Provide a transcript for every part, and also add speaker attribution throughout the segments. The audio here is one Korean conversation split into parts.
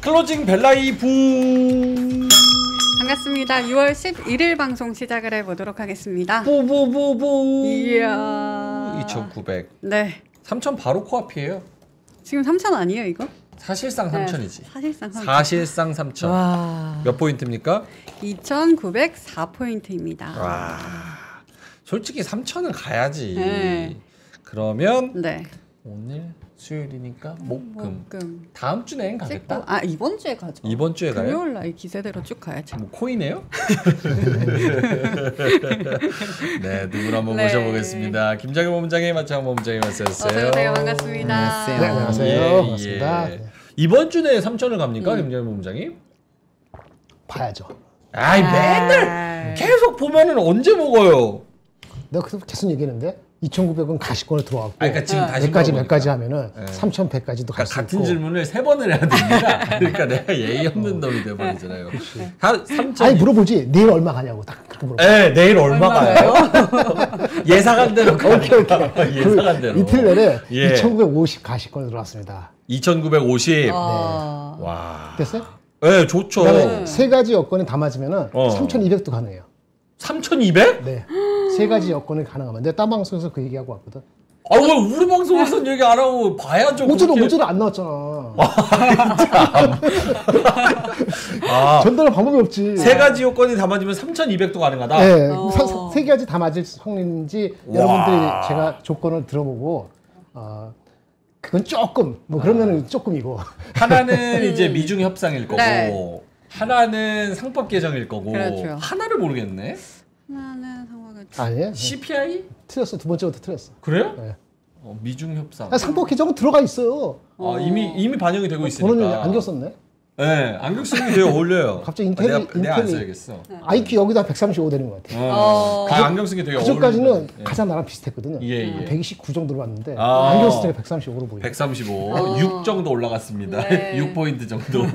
Speaker 1: 클로징 벨라이브.
Speaker 2: 반갑습니다. 6월 11일 방송 시작을 해보도록 하겠습니다.
Speaker 1: 뽀뽀뽀뽀.
Speaker 2: 이야.
Speaker 1: 2,900.
Speaker 2: 네.
Speaker 1: 3,000 바로 코앞이에요.
Speaker 2: 지금 3,000 아니에요, 이거?
Speaker 1: 사실상 3,000이지.
Speaker 2: 사실상 3,000.
Speaker 1: 사실상 3,000.
Speaker 2: 와.
Speaker 1: 몇 포인트입니까?
Speaker 2: 2,904포인트입니다.
Speaker 1: 와. 솔직히 3,000은 가야지.
Speaker 2: 네.
Speaker 1: 그러면
Speaker 2: 네.
Speaker 1: 오늘 수요일이니까 목금.
Speaker 2: 목금.
Speaker 1: 다음 주 내엔 가겠다.
Speaker 2: 아, 이번 주에 가죠.
Speaker 1: 이번 주에 가요?
Speaker 2: 금요일 날 기세대로 쭉 가야죠.
Speaker 1: 뭐 코인이에요? 네, 누구를 한번
Speaker 2: 네.
Speaker 1: 모셔보겠습니다. 김장현 본부장님, 마창 본부장님 어서 오세요.
Speaker 2: 어서 오세요. 반갑습니다.
Speaker 3: 안녕하세요.
Speaker 4: 네, 안녕하세요. 반갑습니다. 네.
Speaker 1: 이번 주 내에 3,000을 갑니까, 김장현 본부장님?
Speaker 4: 봐야죠.
Speaker 1: 아이, 맨날 계속 보면은 언제 먹어요?
Speaker 4: 내가 계속 얘기했는데 2,900은 가시권에 들어왔고
Speaker 1: 그러니까 지금 다시
Speaker 4: 몇 가지 하면은 3,100까지도 갈 수 있고.
Speaker 1: 같은 질문을 3번을 해야 됩니다. 그러니까 내가 예의 없는 놈이 돼버리잖아요. 3,000.
Speaker 4: 아니 물어보지 내일 얼마 가냐고 딱 그렇게 물어봐.
Speaker 1: 네, 내일 얼마 가요? 예상한 대로
Speaker 4: 오케이.
Speaker 1: 예상한 대로.
Speaker 4: 이틀 내내
Speaker 1: 예.
Speaker 4: 2,950 가시권에 들어왔습니다.
Speaker 1: 2,950.
Speaker 2: 와.
Speaker 4: 됐어요?
Speaker 1: 네, 좋죠.
Speaker 4: 그다음에 세 가지 여건이 다 맞으면은 3,200도 가능해요.
Speaker 1: 3,200?
Speaker 4: 네. 세 가지 여건이 가능하면 내가 딴 방송에서 그 얘기하고 왔거든.
Speaker 1: 아, 왜 우리 방송에서는 얘기 안 하고 봐야죠.
Speaker 4: 어제도 안 나왔잖아.
Speaker 1: 아,
Speaker 4: 전달할 방법이 없지.
Speaker 1: 세 가지 요건이 다 맞으면 3,200도 가능하다.
Speaker 4: 네, 세 가지 다 맞을 성인지
Speaker 1: 와.
Speaker 4: 여러분들이 제가 조건을 들어보고 그건 조금 뭐 그러면은 조금이고
Speaker 1: 하나는 이제 미중 협상일 거고
Speaker 2: 네.
Speaker 1: 하나는 상법 개정일 거고
Speaker 2: 그렇죠.
Speaker 1: 하나를 모르겠네.
Speaker 2: 하나는 상황을
Speaker 4: 아니에요?
Speaker 1: CPI?
Speaker 4: 틀렸어. 두 번째부터 틀렸어.
Speaker 1: 그래요?
Speaker 4: 네.
Speaker 1: 미중 협상.
Speaker 4: 상법 개정은 들어가 있어요.
Speaker 1: 아, 이미 반영이 되고
Speaker 4: 저는
Speaker 1: 있으니까.
Speaker 4: 안경 썼네.
Speaker 1: 네, 안경 쓰는 게 되게 어울려요.
Speaker 4: 갑자기
Speaker 1: 내가 안 써야겠어.
Speaker 4: IQ 여기다 135 되는 것 같아.
Speaker 1: 안경 쓰는 게 되게
Speaker 4: 그
Speaker 1: 어울려요.
Speaker 4: 전까지는 가장 나랑 비슷했거든요.
Speaker 1: 예.
Speaker 4: 129 정도로 봤는데
Speaker 1: 아.
Speaker 4: 안경 쓸 때가 135로 보이네.
Speaker 1: 135, 6 정도 올라갔습니다.
Speaker 2: 네.
Speaker 1: 6포인트 정도.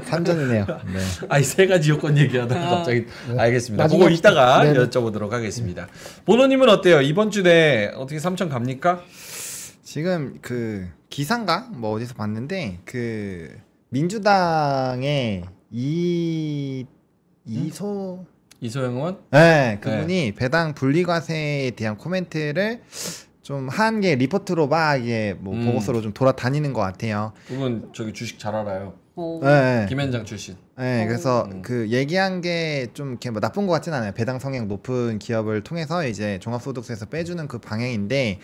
Speaker 3: 산전이네요. 네.
Speaker 1: 아니, 세 가지 요건 얘기하다가 갑자기 알겠습니다.
Speaker 4: 나중에
Speaker 1: 그거 이따가
Speaker 4: 네.
Speaker 1: 여쭤보도록 하겠습니다. 보노님은 어때요? 이번 주 내에 어떻게 3,000 갑니까?
Speaker 3: 지금 그 기사인가 뭐 어디서 봤는데 그 민주당의 이소영
Speaker 1: 이소영 의원?
Speaker 3: 네, 그분이 배당 분리과세에 대한 코멘트를 좀 한 게 리포트로 막 이게 뭐 보고서로 좀 돌아다니는 것 같아요.
Speaker 1: 그분 저기 주식 잘 알아요.
Speaker 3: 네.
Speaker 1: 김현장 출신.
Speaker 3: 네, 그래서 그 얘기한 게 좀 이렇게 뭐 나쁜 것 같진 않아요. 배당 성향 높은 기업을 통해서 이제 종합소득세에서 빼주는 그 방향인데,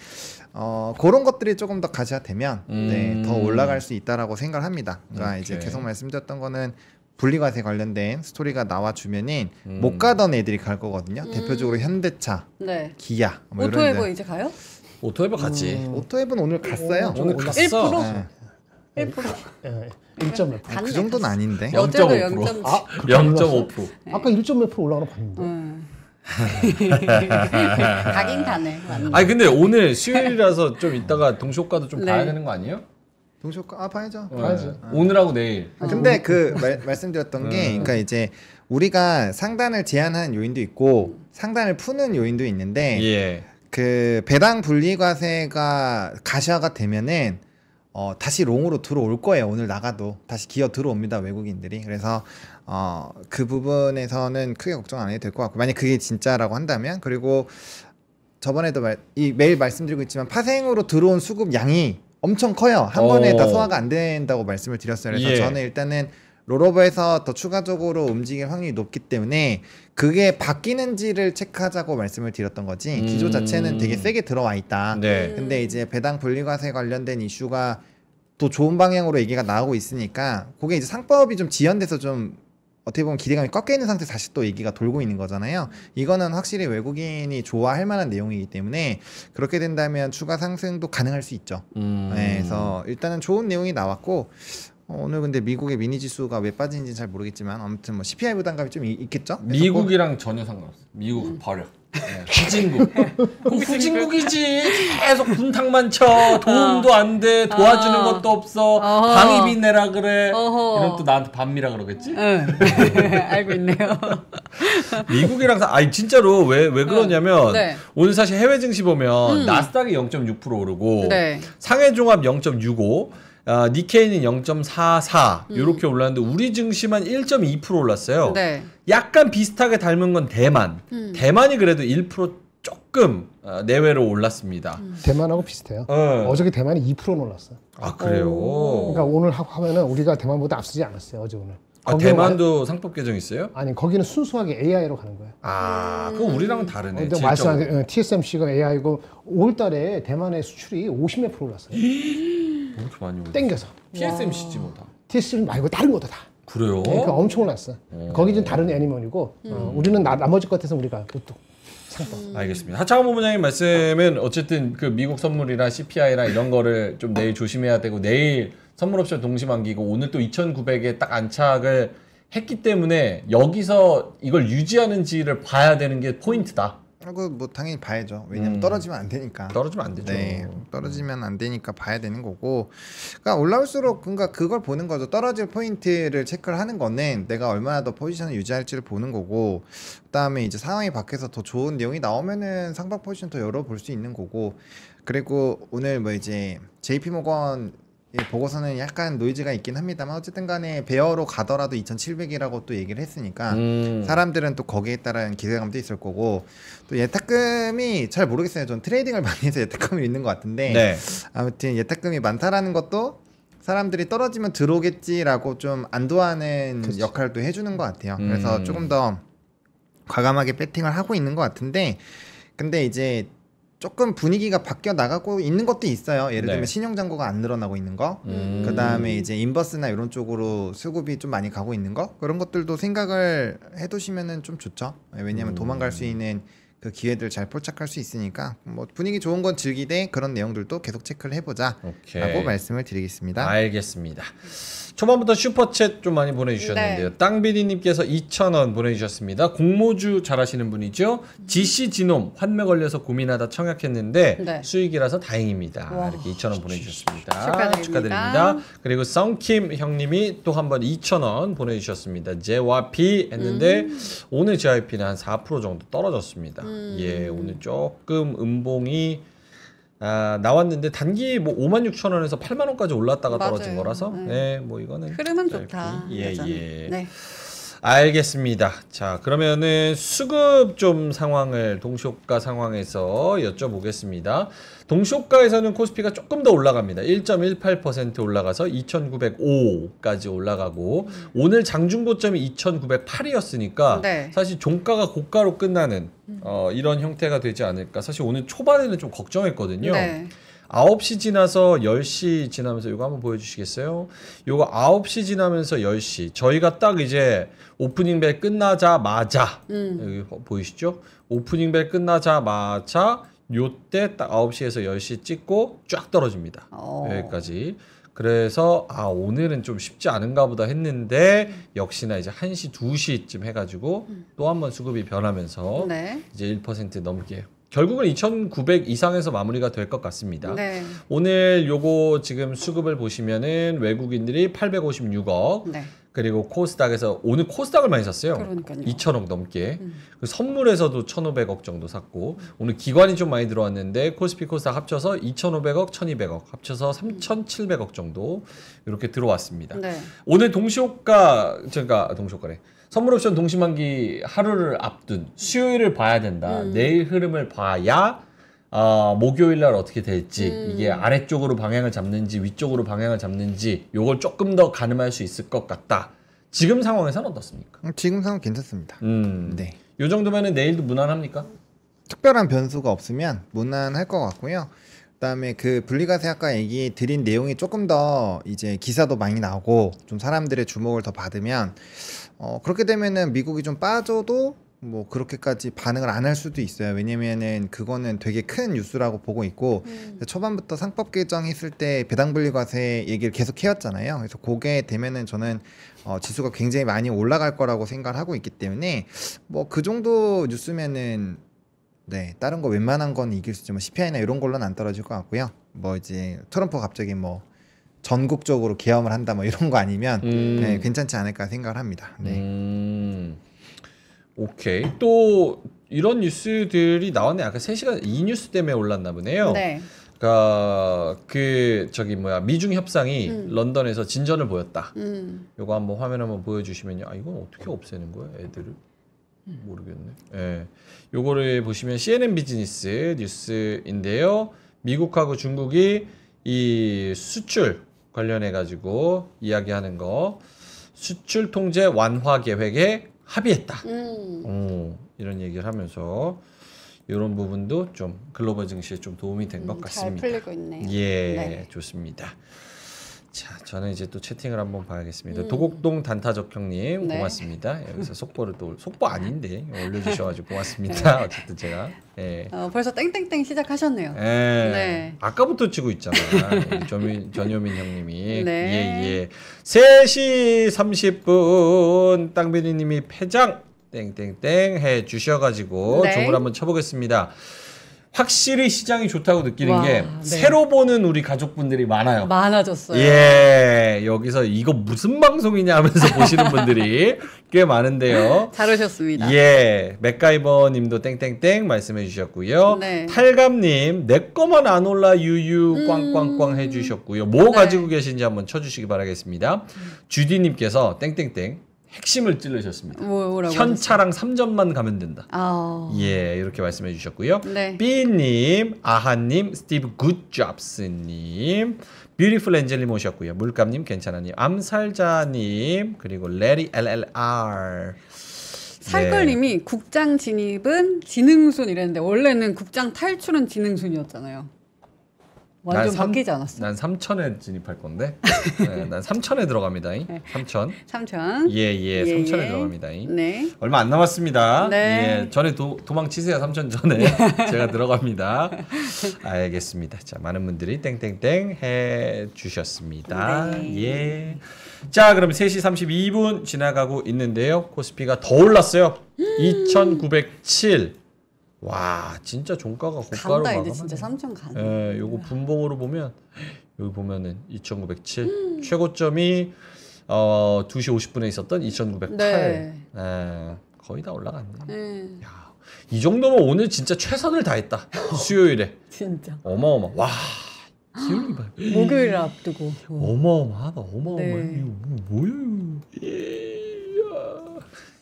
Speaker 3: 그런 것들이 조금 더 가시화되면 네, 더 올라갈 수 있다라고 생각을 합니다. 그러니까 이제 계속 말씀드렸던 거는 분리과세 관련된 스토리가 나와주면은 못 가던 애들이 갈 거거든요. 대표적으로 현대차,
Speaker 2: 네.
Speaker 3: 기아, 뭐 이런
Speaker 2: 오토에버
Speaker 3: 애들.
Speaker 2: 이제 가요?
Speaker 1: 오토에버 갔지.
Speaker 3: 오토앱은 오늘 갔어요.
Speaker 1: 오늘 갔어.
Speaker 2: 1%?
Speaker 3: 네.
Speaker 2: 1%.
Speaker 4: 1점 몇 프로.
Speaker 2: 갔네,
Speaker 3: 그 정도는 아닌데.
Speaker 2: 어제도
Speaker 1: 0.5%.
Speaker 2: 0.7.
Speaker 1: 0.5%.
Speaker 4: 아까 1점 몇 프로 올라가는 거 봤는데.
Speaker 2: 가긴 가네. 맞네.
Speaker 1: 아니 근데 오늘 수요일이라서 좀 이따가 동시효과도 좀
Speaker 2: 네.
Speaker 1: 봐야 되는 거 아니에요?
Speaker 3: 동시효과 봐야죠.
Speaker 4: 봐야지.
Speaker 1: 오늘하고 내일.
Speaker 3: 근데 그 말씀드렸던 게 그러니까 이제 우리가 상단을 제한하는 요인도 있고 상단을 푸는 요인도 있는데
Speaker 1: 예.
Speaker 3: 그 배당 분리과세가 가시화가 되면은 다시 롱으로 들어올 거예요. 오늘 나가도 다시 기어 들어옵니다. 외국인들이. 그래서 그 부분에서는 크게 걱정 안 해도 될 것 같고 만약 그게 진짜라고 한다면 그리고 저번에도 매일 말씀드리고 있지만 파생으로 들어온 수급 양이 엄청 커요. 한 번에 다 소화가 안 된다고 말씀을 드렸어요. 그래서
Speaker 1: 예.
Speaker 3: 저는 일단은 롤오버에서 더 추가적으로 움직일 확률이 높기 때문에 그게 바뀌는지를 체크하자고 말씀을 드렸던 거지 기조 자체는 되게 세게 들어와 있다.
Speaker 1: 네.
Speaker 3: 근데 이제 배당 분리과세 관련된 이슈가 또 좋은 방향으로 얘기가 나오고 있으니까 그게 이제 상법이 좀 지연돼서 좀 어떻게 보면 기대감이 꺾여 있는 상태에서 다시 또 얘기가 돌고 있는 거잖아요. 이거는 확실히 외국인이 좋아할 만한 내용이기 때문에 그렇게 된다면 추가 상승도 가능할 수 있죠. 네, 그래서 일단은 좋은 내용이 나왔고 오늘 근데 미국의 미니 지수가 왜 빠지는지 잘 모르겠지만 아무튼 뭐 CPI 부담감이 좀 있겠죠.
Speaker 1: 미국이랑 전혀 상관없어. 미국 버려. 네. 후진국. 후진국이지. 계속 분탕만 쳐. 도움도 안 돼. 도와주는 것도 없어. 방위비 내라 그래. 이러면 또 나한테 반미라 그러겠지?
Speaker 2: 응. 알고 있네요.
Speaker 1: 미국이랑 아니 진짜로 왜 그러냐면
Speaker 2: 네.
Speaker 1: 오늘 사실 해외 증시 보면 나스닥이 0.6% 오르고
Speaker 2: 네.
Speaker 1: 상해 종합 0.65, 니케이는 0.44 이렇게 올랐는데 우리 증시만 1.2% 올랐어요.
Speaker 2: 네.
Speaker 1: 약간 비슷하게 닮은 건 대만. 대만이 그래도 1% 조금 내외로 올랐습니다.
Speaker 4: 대만하고 비슷해요. 어저께 대만이 2% 올랐어요.
Speaker 1: 아 그래요?
Speaker 4: 그러니까 오늘 하면은 우리가 대만보다 앞서지 않았어요. 어제 오늘.
Speaker 1: 아, 대만도 상법 개정 있어요?
Speaker 4: 아니 거기는 순수하게 AI로 가는 거예요.
Speaker 1: 아, 그거 우리랑은 다르네.
Speaker 4: 근데 말씀하신 TSMC가 AI고 5월달에 대만의 수출이 50몇 % 올랐어요.
Speaker 1: 이렇게 많이 올랐어.
Speaker 4: 땡겨서.
Speaker 1: TSMC지 뭐 다.
Speaker 4: TSMC 말고 다른 것도 다.
Speaker 1: 그래요?
Speaker 4: 그러니까 엄청 올랐어. 거기 좀 다른 애니멀이고 우리는 나머지 것에서 우리가 보통 상법.
Speaker 1: 알겠습니다. 하창원 본부장님 말씀은 어쨌든 그 미국 선물이랑 CPI랑 이런 거를 좀 내일 조심해야 되고 내일 선물옵션 동시만기고 오늘 또 2,900에 딱 안착을 했기 때문에 여기서 이걸 유지하는지를 봐야 되는 게 포인트다.
Speaker 3: 그거 뭐 당연히 봐야죠. 왜냐면 떨어지면 안 되니까.
Speaker 1: 떨어지면 안 되죠.
Speaker 3: 네, 떨어지면 안 되니까 봐야 되는 거고. 그러니까 올라올수록 그러니까 그걸 보는 거죠. 떨어질 포인트를 체크를 하는 거는 내가 얼마나 더 포지션을 유지할지를 보는 거고. 그다음에 이제 상황이 밖에서 더 좋은 내용이 나오면은 상방 포지션 더 열어볼 수 있는 거고. 그리고 오늘 뭐 이제 JP모건 보고서는 약간 노이즈가 있긴 합니다만 어쨌든 간에 베어로 가더라도 2,700이라고 또 얘기를 했으니까 사람들은 또 거기에 따른 기대감도 있을 거고 또 예탁금이 잘 모르겠어요. 전 트레이딩을 많이 해서 예탁금이 있는 것 같은데
Speaker 1: 네.
Speaker 3: 아무튼 예탁금이 많다라는 것도 사람들이 떨어지면 들어오겠지라고 좀 안도하는
Speaker 4: 그치.
Speaker 3: 역할도 해주는 것 같아요. 그래서 조금 더 과감하게 배팅을 하고 있는 것 같은데 근데 이제 조금 분위기가 바뀌어 나가고 있는 것도 있어요. 예를 들면
Speaker 1: 네.
Speaker 3: 신용잔고가 안 늘어나고 있는 거, 그 다음에 이제 인버스나 이런 쪽으로 수급이 좀 많이 가고 있는 거 그런 것들도 생각을 해두시면은 좀 좋죠. 왜냐하면 도망갈 수 있는 그 기회들 잘 포착할 수 있으니까 뭐 분위기 좋은 건 즐기되 그런 내용들도 계속 체크를 해보자라고
Speaker 1: 오케이.
Speaker 3: 말씀을 드리겠습니다.
Speaker 1: 알겠습니다. 초반부터 슈퍼챗 좀 많이 보내주셨는데요.
Speaker 2: 네.
Speaker 1: 땅비디님께서 2,000원 보내주셨습니다. 공모주 잘하시는 분이죠. GC지놈 환매 걸려서 고민하다 청약했는데
Speaker 2: 네.
Speaker 1: 수익이라서 다행입니다.
Speaker 2: 와.
Speaker 1: 이렇게 2,000원 보내주셨습니다.
Speaker 2: 축하드립니다.
Speaker 1: 축하드립니다. 그리고 썬킴 형님이 또 한 번 2,000원 보내주셨습니다. JYP 했는데 오늘 JYP는 한 4% 정도 떨어졌습니다. 예, 오늘 조금 음봉이 나왔는데 단기 뭐 56,000원에서 80,000원까지 올랐다가
Speaker 2: 맞아요.
Speaker 1: 떨어진 거라서
Speaker 2: 네.
Speaker 1: 네, 뭐 이거는
Speaker 2: 흐름은
Speaker 1: 짧게.
Speaker 2: 좋다.
Speaker 1: 예,
Speaker 2: 여전히.
Speaker 1: 예.
Speaker 2: 네.
Speaker 1: 알겠습니다. 자, 그러면은 수급 좀 상황을 동시효과 상황에서 여쭤보겠습니다. 동시효과에서는 코스피가 조금 더 올라갑니다. 1.18% 올라가서 2,905까지 올라가고 오늘 장중 고점이 2,908이었으니까
Speaker 2: 네.
Speaker 1: 사실 종가가 고가로 끝나는 이런 형태가 되지 않을까. 사실 오늘 초반에는 좀 걱정했거든요.
Speaker 2: 네.
Speaker 1: 9시 지나서 10시 지나면서 이거 한번 보여주시겠어요? 요거 9시 지나면서 10시 저희가 딱 이제 오프닝 벨 끝나자마자 여기 보이시죠? 오프닝 벨 끝나자마자 요때 딱 9시에서 10시 찍고 쫙 떨어집니다. 여기까지. 그래서 오늘은 좀 쉽지 않은가 보다 했는데 역시나 이제 1시 2시쯤 해가지고 또 한 번 수급이 변하면서
Speaker 2: 네.
Speaker 1: 이제 1% 넘게 결국은 2,900 이상에서 마무리가 될 것 같습니다.
Speaker 2: 네.
Speaker 1: 오늘 요거 지금 수급을 보시면은 외국인들이 856억
Speaker 2: 네.
Speaker 1: 그리고 코스닥에서 오늘 코스닥을 많이 샀어요.
Speaker 2: 그러니까요.
Speaker 1: 2,000억 넘게. 그 선물에서도 1,500억 정도 샀고 오늘 기관이 좀 많이 들어왔는데 코스피 코스닥 합쳐서 2,500억, 1,200억 합쳐서 3,700억 정도 이렇게 들어왔습니다.
Speaker 2: 네.
Speaker 1: 오늘 동시효과 그러니까 동시효과래. 선물옵션 동시만기 하루를 앞둔 수요일을 봐야 된다. 내일 흐름을 봐야 목요일 날 어떻게 될지 이게 아래쪽으로 방향을 잡는지 위쪽으로 방향을 잡는지 요걸 조금 더 가늠할 수 있을 것 같다. 지금 상황에서는 어떻습니까?
Speaker 3: 지금 상황 괜찮습니다. 네.
Speaker 1: 요 정도면은 내일도 무난합니까?
Speaker 3: 특별한 변수가 없으면 무난할 것 같고요. 그다음에 그 분리과세 아까 얘기 드린 내용이 조금 더 이제 기사도 많이 나오고 좀 사람들의 주목을 더 받으면 그렇게 되면은 미국이 좀 빠져도 뭐 그렇게까지 반응을 안 할 수도 있어요. 왜냐면은 그거는 되게 큰 뉴스라고 보고 있고 초반부터 상법 개정했을 때 배당 분리과세 얘기를 계속 해왔잖아요. 그래서 그게 되면은 저는 지수가 굉장히 많이 올라갈 거라고 생각을 하고 있기 때문에 뭐 그 정도 뉴스면은 네 다른 거 웬만한 건 이길 수 있지만 CPI나 이런 걸로는 안 떨어질 것 같고요. 뭐 이제 트럼프가 갑자기 뭐 전국적으로 계엄을 한다 뭐 이런 거 아니면 네, 괜찮지 않을까 생각을 합니다. 네.
Speaker 1: 오케이. 또 이런 뉴스들이 나왔네. 아까 3시간 이 뉴스 때문에 올랐나 보네요.
Speaker 2: 네.
Speaker 1: 저기 뭐야 미중 협상이 런던에서 진전을 보였다. 요거 한번 화면 한번 보여주시면요. 아 이건 어떻게 없애는 거야, 애들을? 모르겠네. 예, 요거를 보시면 CNN 비즈니스 뉴스인데요. 미국하고 중국이 이 수출 관련해 가지고 이야기하는 거, 수출 통제 완화 계획에 합의했다. 이런 얘기를 하면서. 이런 부분도 좀 글로벌 증시에 좀 도움이 된 것 같습니다.
Speaker 2: 잘 풀리고 있네요.
Speaker 1: 예,
Speaker 2: 네.
Speaker 1: 좋습니다. 자, 저는 이제 또 채팅을 한번 봐야겠습니다. 도곡동 단타적 형님
Speaker 2: 네.
Speaker 1: 고맙습니다. 여기서 속보를 또 속보 아닌데 올려주셔가지고 고맙습니다.
Speaker 2: 네.
Speaker 1: 어쨌든 제가
Speaker 2: 벌써 땡땡땡 시작하셨네요. 네.
Speaker 1: 아까부터 치고 있잖아. 전효민 형님이.
Speaker 2: 네.
Speaker 1: 예. 3시 30분 땅비리님이 패장 땡땡땡 해 주셔가지고
Speaker 2: 네.
Speaker 1: 주문 한번 쳐보겠습니다. 확실히 시장이 좋다고 느끼는
Speaker 2: 와,
Speaker 1: 게
Speaker 2: 네.
Speaker 1: 새로 보는 우리 가족분들이 많아요.
Speaker 2: 많아졌어요.
Speaker 1: 예, 여기서 이거 무슨 방송이냐 하면서 보시는 분들이 꽤 많은데요.
Speaker 2: 잘 오셨습니다.
Speaker 1: 예, 맥가이버님도 땡땡땡 말씀해 주셨고요.
Speaker 2: 네.
Speaker 1: 탈감님 내 거만 안 올라 유유 꽝꽝꽝 해주셨고요. 뭐
Speaker 2: 네.
Speaker 1: 가지고 계신지 한번 쳐주시기 바라겠습니다. 주디님께서 땡땡땡 핵심을 찔르셨습니다.
Speaker 2: 뭐라고
Speaker 1: 현차랑 3점만 가면 된다.
Speaker 2: 아.
Speaker 1: 예, 이렇게 말씀해 주셨고요.
Speaker 2: 네.
Speaker 1: B님, 아하님, 스티브 굿잡스님, 뷰티풀 엔젤님 오셨고요. 물감님, 괜찮아님, 암살자님, 그리고 레리 LLR.
Speaker 2: 살걸님이 국장 진입은 지능순 이랬는데 원래는 국장 탈출은 지능순이었잖아요. 완전 바뀌지 않았어?
Speaker 1: 난 3천에 진입할 건데. 네, 난 3천에 들어갑니다. 3천.
Speaker 2: 3천.
Speaker 1: 예, 3천에 들어갑니다.
Speaker 2: 네.
Speaker 1: 얼마 안 남았습니다.
Speaker 2: 네.
Speaker 1: 예, 전에 도망치세요. 3천 전에 제가 들어갑니다. 알겠습니다. 자, 많은 분들이 땡땡땡 해 주셨습니다.
Speaker 2: 네.
Speaker 1: 예. 자, 그럼 3시 32분 지나가고 있는데요. 코스피가 더 올랐어요. 2,907. 와, 진짜 종가가 고가로
Speaker 2: 간다
Speaker 1: 마감하네.
Speaker 2: 이제 진짜 3천 가네.
Speaker 1: 예, 요거 분봉으로 보면 여기 보면은 2,907 최고점이 2시 50분에 있었던 2,908.
Speaker 2: 네.
Speaker 1: 예, 거의 다 올라갔네.
Speaker 2: 야,
Speaker 1: 이 정도면 오늘 진짜 최선을 다했다. 수요일에
Speaker 2: 진짜.
Speaker 1: 어마어마. 와, 수요일 봐.
Speaker 2: 목요일 앞두고.
Speaker 1: 어마어마하다. 어마어마해.
Speaker 2: 네.
Speaker 1: 이거 뭐예요?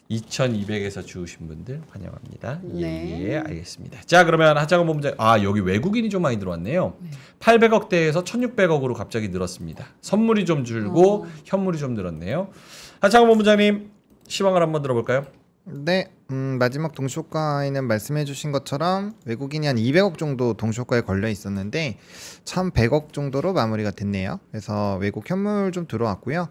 Speaker 1: 2,200에서 주우신 분들 환영합니다.
Speaker 2: 네.
Speaker 1: 예, 알겠습니다. 자, 그러면 하창원 본부장, 여기 외국인이 좀 많이 들어왔네요. 800억대에서 1,600억으로 갑자기 늘었습니다. 선물이 좀 줄고 현물이 좀 늘었네요. 하창원 본부장님, 시황을 한번 들어볼까요?
Speaker 3: 네, 마지막 동시효과에는 말씀해주신 것처럼 외국인이 한 200억 정도 동시효과에 걸려 있었는데 1,100억 정도로 마무리가 됐네요. 그래서 외국 현물 좀 들어왔고요.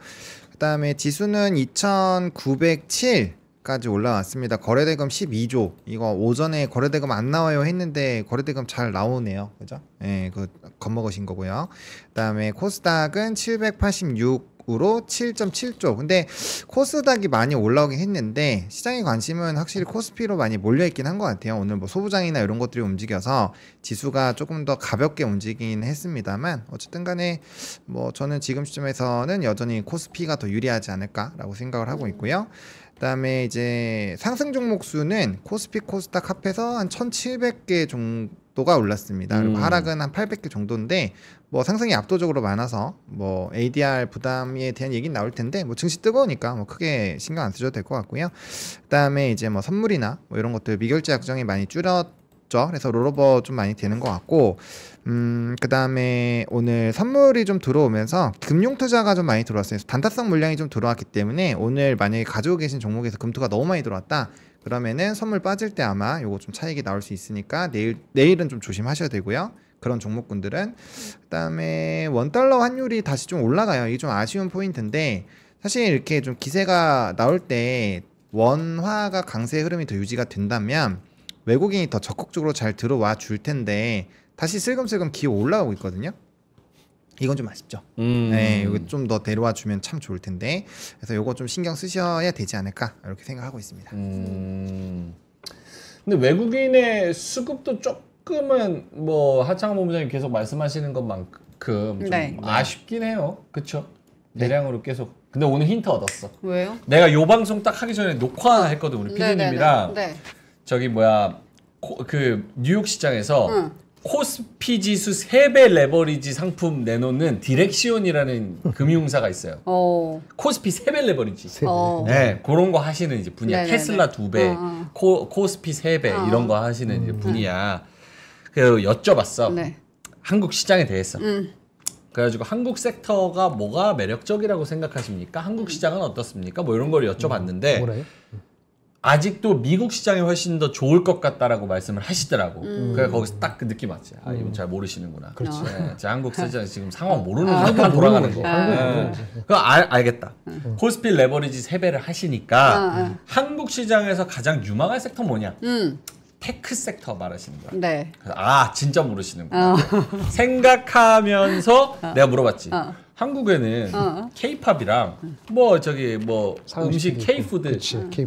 Speaker 3: 그다음에 지수는 2,907까지 올라왔습니다. 거래대금 12조. 이거 오전에 거래대금 안 나와요 했는데 거래대금 잘 나오네요. 그죠? 예, 그 겁먹으신 거고요. 그다음에 코스닥은 786으로 7.7조. 근데 코스닥이 많이 올라오긴 했는데 시장의 관심은 확실히 코스피로 많이 몰려있긴 한 것 같아요. 오늘 뭐 소부장이나 이런 것들이 움직여서 지수가 조금 더 가볍게 움직이긴 했습니다만 어쨌든 간에 뭐 저는 지금 시점에서는 여전히 코스피가 더 유리하지 않을까라고 생각을 하고 있고요. 그다음에 이제 상승 종목 수는 코스피 코스닥 합해서 한 1,700개 정도가 올랐습니다. 그리고 하락은 한 800개 정도인데 뭐 상승이 압도적으로 많아서 뭐 ADR 부담에 대한 얘기는 나올 텐데 뭐 증시 뜨거우니까 뭐 크게 신경 안 쓰셔도 될 것 같고요. 그다음에 이제 뭐 선물이나 뭐 이런 것들 미결제 약정이 많이 줄였죠. 그래서 롤오버 좀 많이 되는 것 같고 그다음에 오늘 선물이 좀 들어오면서 금융 투자가 좀 많이 들어왔어요. 단타성 물량이 좀 들어왔기 때문에 오늘 만약에 가지고 계신 종목에서 금투가 너무 많이 들어왔다. 그러면은 선물 빠질 때 아마 요거 좀 차익이 나올 수 있으니까 내일은 좀 조심하셔야 되고요. 그런 종목군들은. 그다음에 원달러 환율이 다시 좀 올라가요. 이게 좀 아쉬운 포인트인데 사실 이렇게 좀 기세가 나올 때 원화가 강세 흐름이 더 유지가 된다면 외국인이 더 적극적으로 잘 들어와 줄 텐데 다시 슬금슬금 기어 올라오고 있거든요. 이건 좀 아쉽죠. 네, 이거 좀 더 데려와 주면 참 좋을 텐데. 그래서 이거 좀 신경 쓰셔야 되지 않을까 이렇게 생각하고 있습니다.
Speaker 1: 근데 외국인의 수급도 조금은 뭐 하창원 본부장님 계속 말씀하시는 것만큼 좀
Speaker 2: 네.
Speaker 1: 아쉽긴 해요. 그쵸? 대량으로 계속. 근데 오늘 힌트 얻었어.
Speaker 2: 왜요?
Speaker 1: 내가 요 방송 딱 하기 전에 녹화했거든 우리 PD님이랑.
Speaker 2: 네.
Speaker 1: 저기 뭐야 그 뉴욕 시장에서 코스피 지수 3배 레버리지 상품 내놓는 디렉시온이라는 금융사가 있어요. 코스피 3배 레버리지. 네, 그런 거 하시는 이제 분이야.
Speaker 2: 네네네.
Speaker 1: 테슬라 2배, 코스피 3배 이런 거 하시는 이제 분이야. 그래서 여쭤봤어.
Speaker 2: 네.
Speaker 1: 한국 시장에 대해서. 그래가지고 한국 섹터가 뭐가 매력적이라고 생각하십니까? 한국 시장은 어떻습니까? 뭐 이런 걸 여쭤봤는데
Speaker 4: 뭐래요?
Speaker 1: 아직도 미국 시장이 훨씬 더 좋을 것 같다라고 말씀을 하시더라고. 그래서 거기서 딱 그 느낌 왔지. 아, 이분 잘 모르시는구나.
Speaker 4: 그렇지.
Speaker 1: 네, 제 한국 시장 지금 상황 모르는 상황 돌아가는 거. 네. 그거 알겠다. 코스피 레버리지 3배를 하시니까 한국 시장에서 가장 유망한 섹터 뭐냐? 테크 섹터 말하시는 거야.
Speaker 2: 네.
Speaker 1: 그래서 아 진짜 모르시는구나. 생각하면서 내가 물어봤지. 한국에는 K-팝이랑 뭐 저기 뭐 음식 K-푸드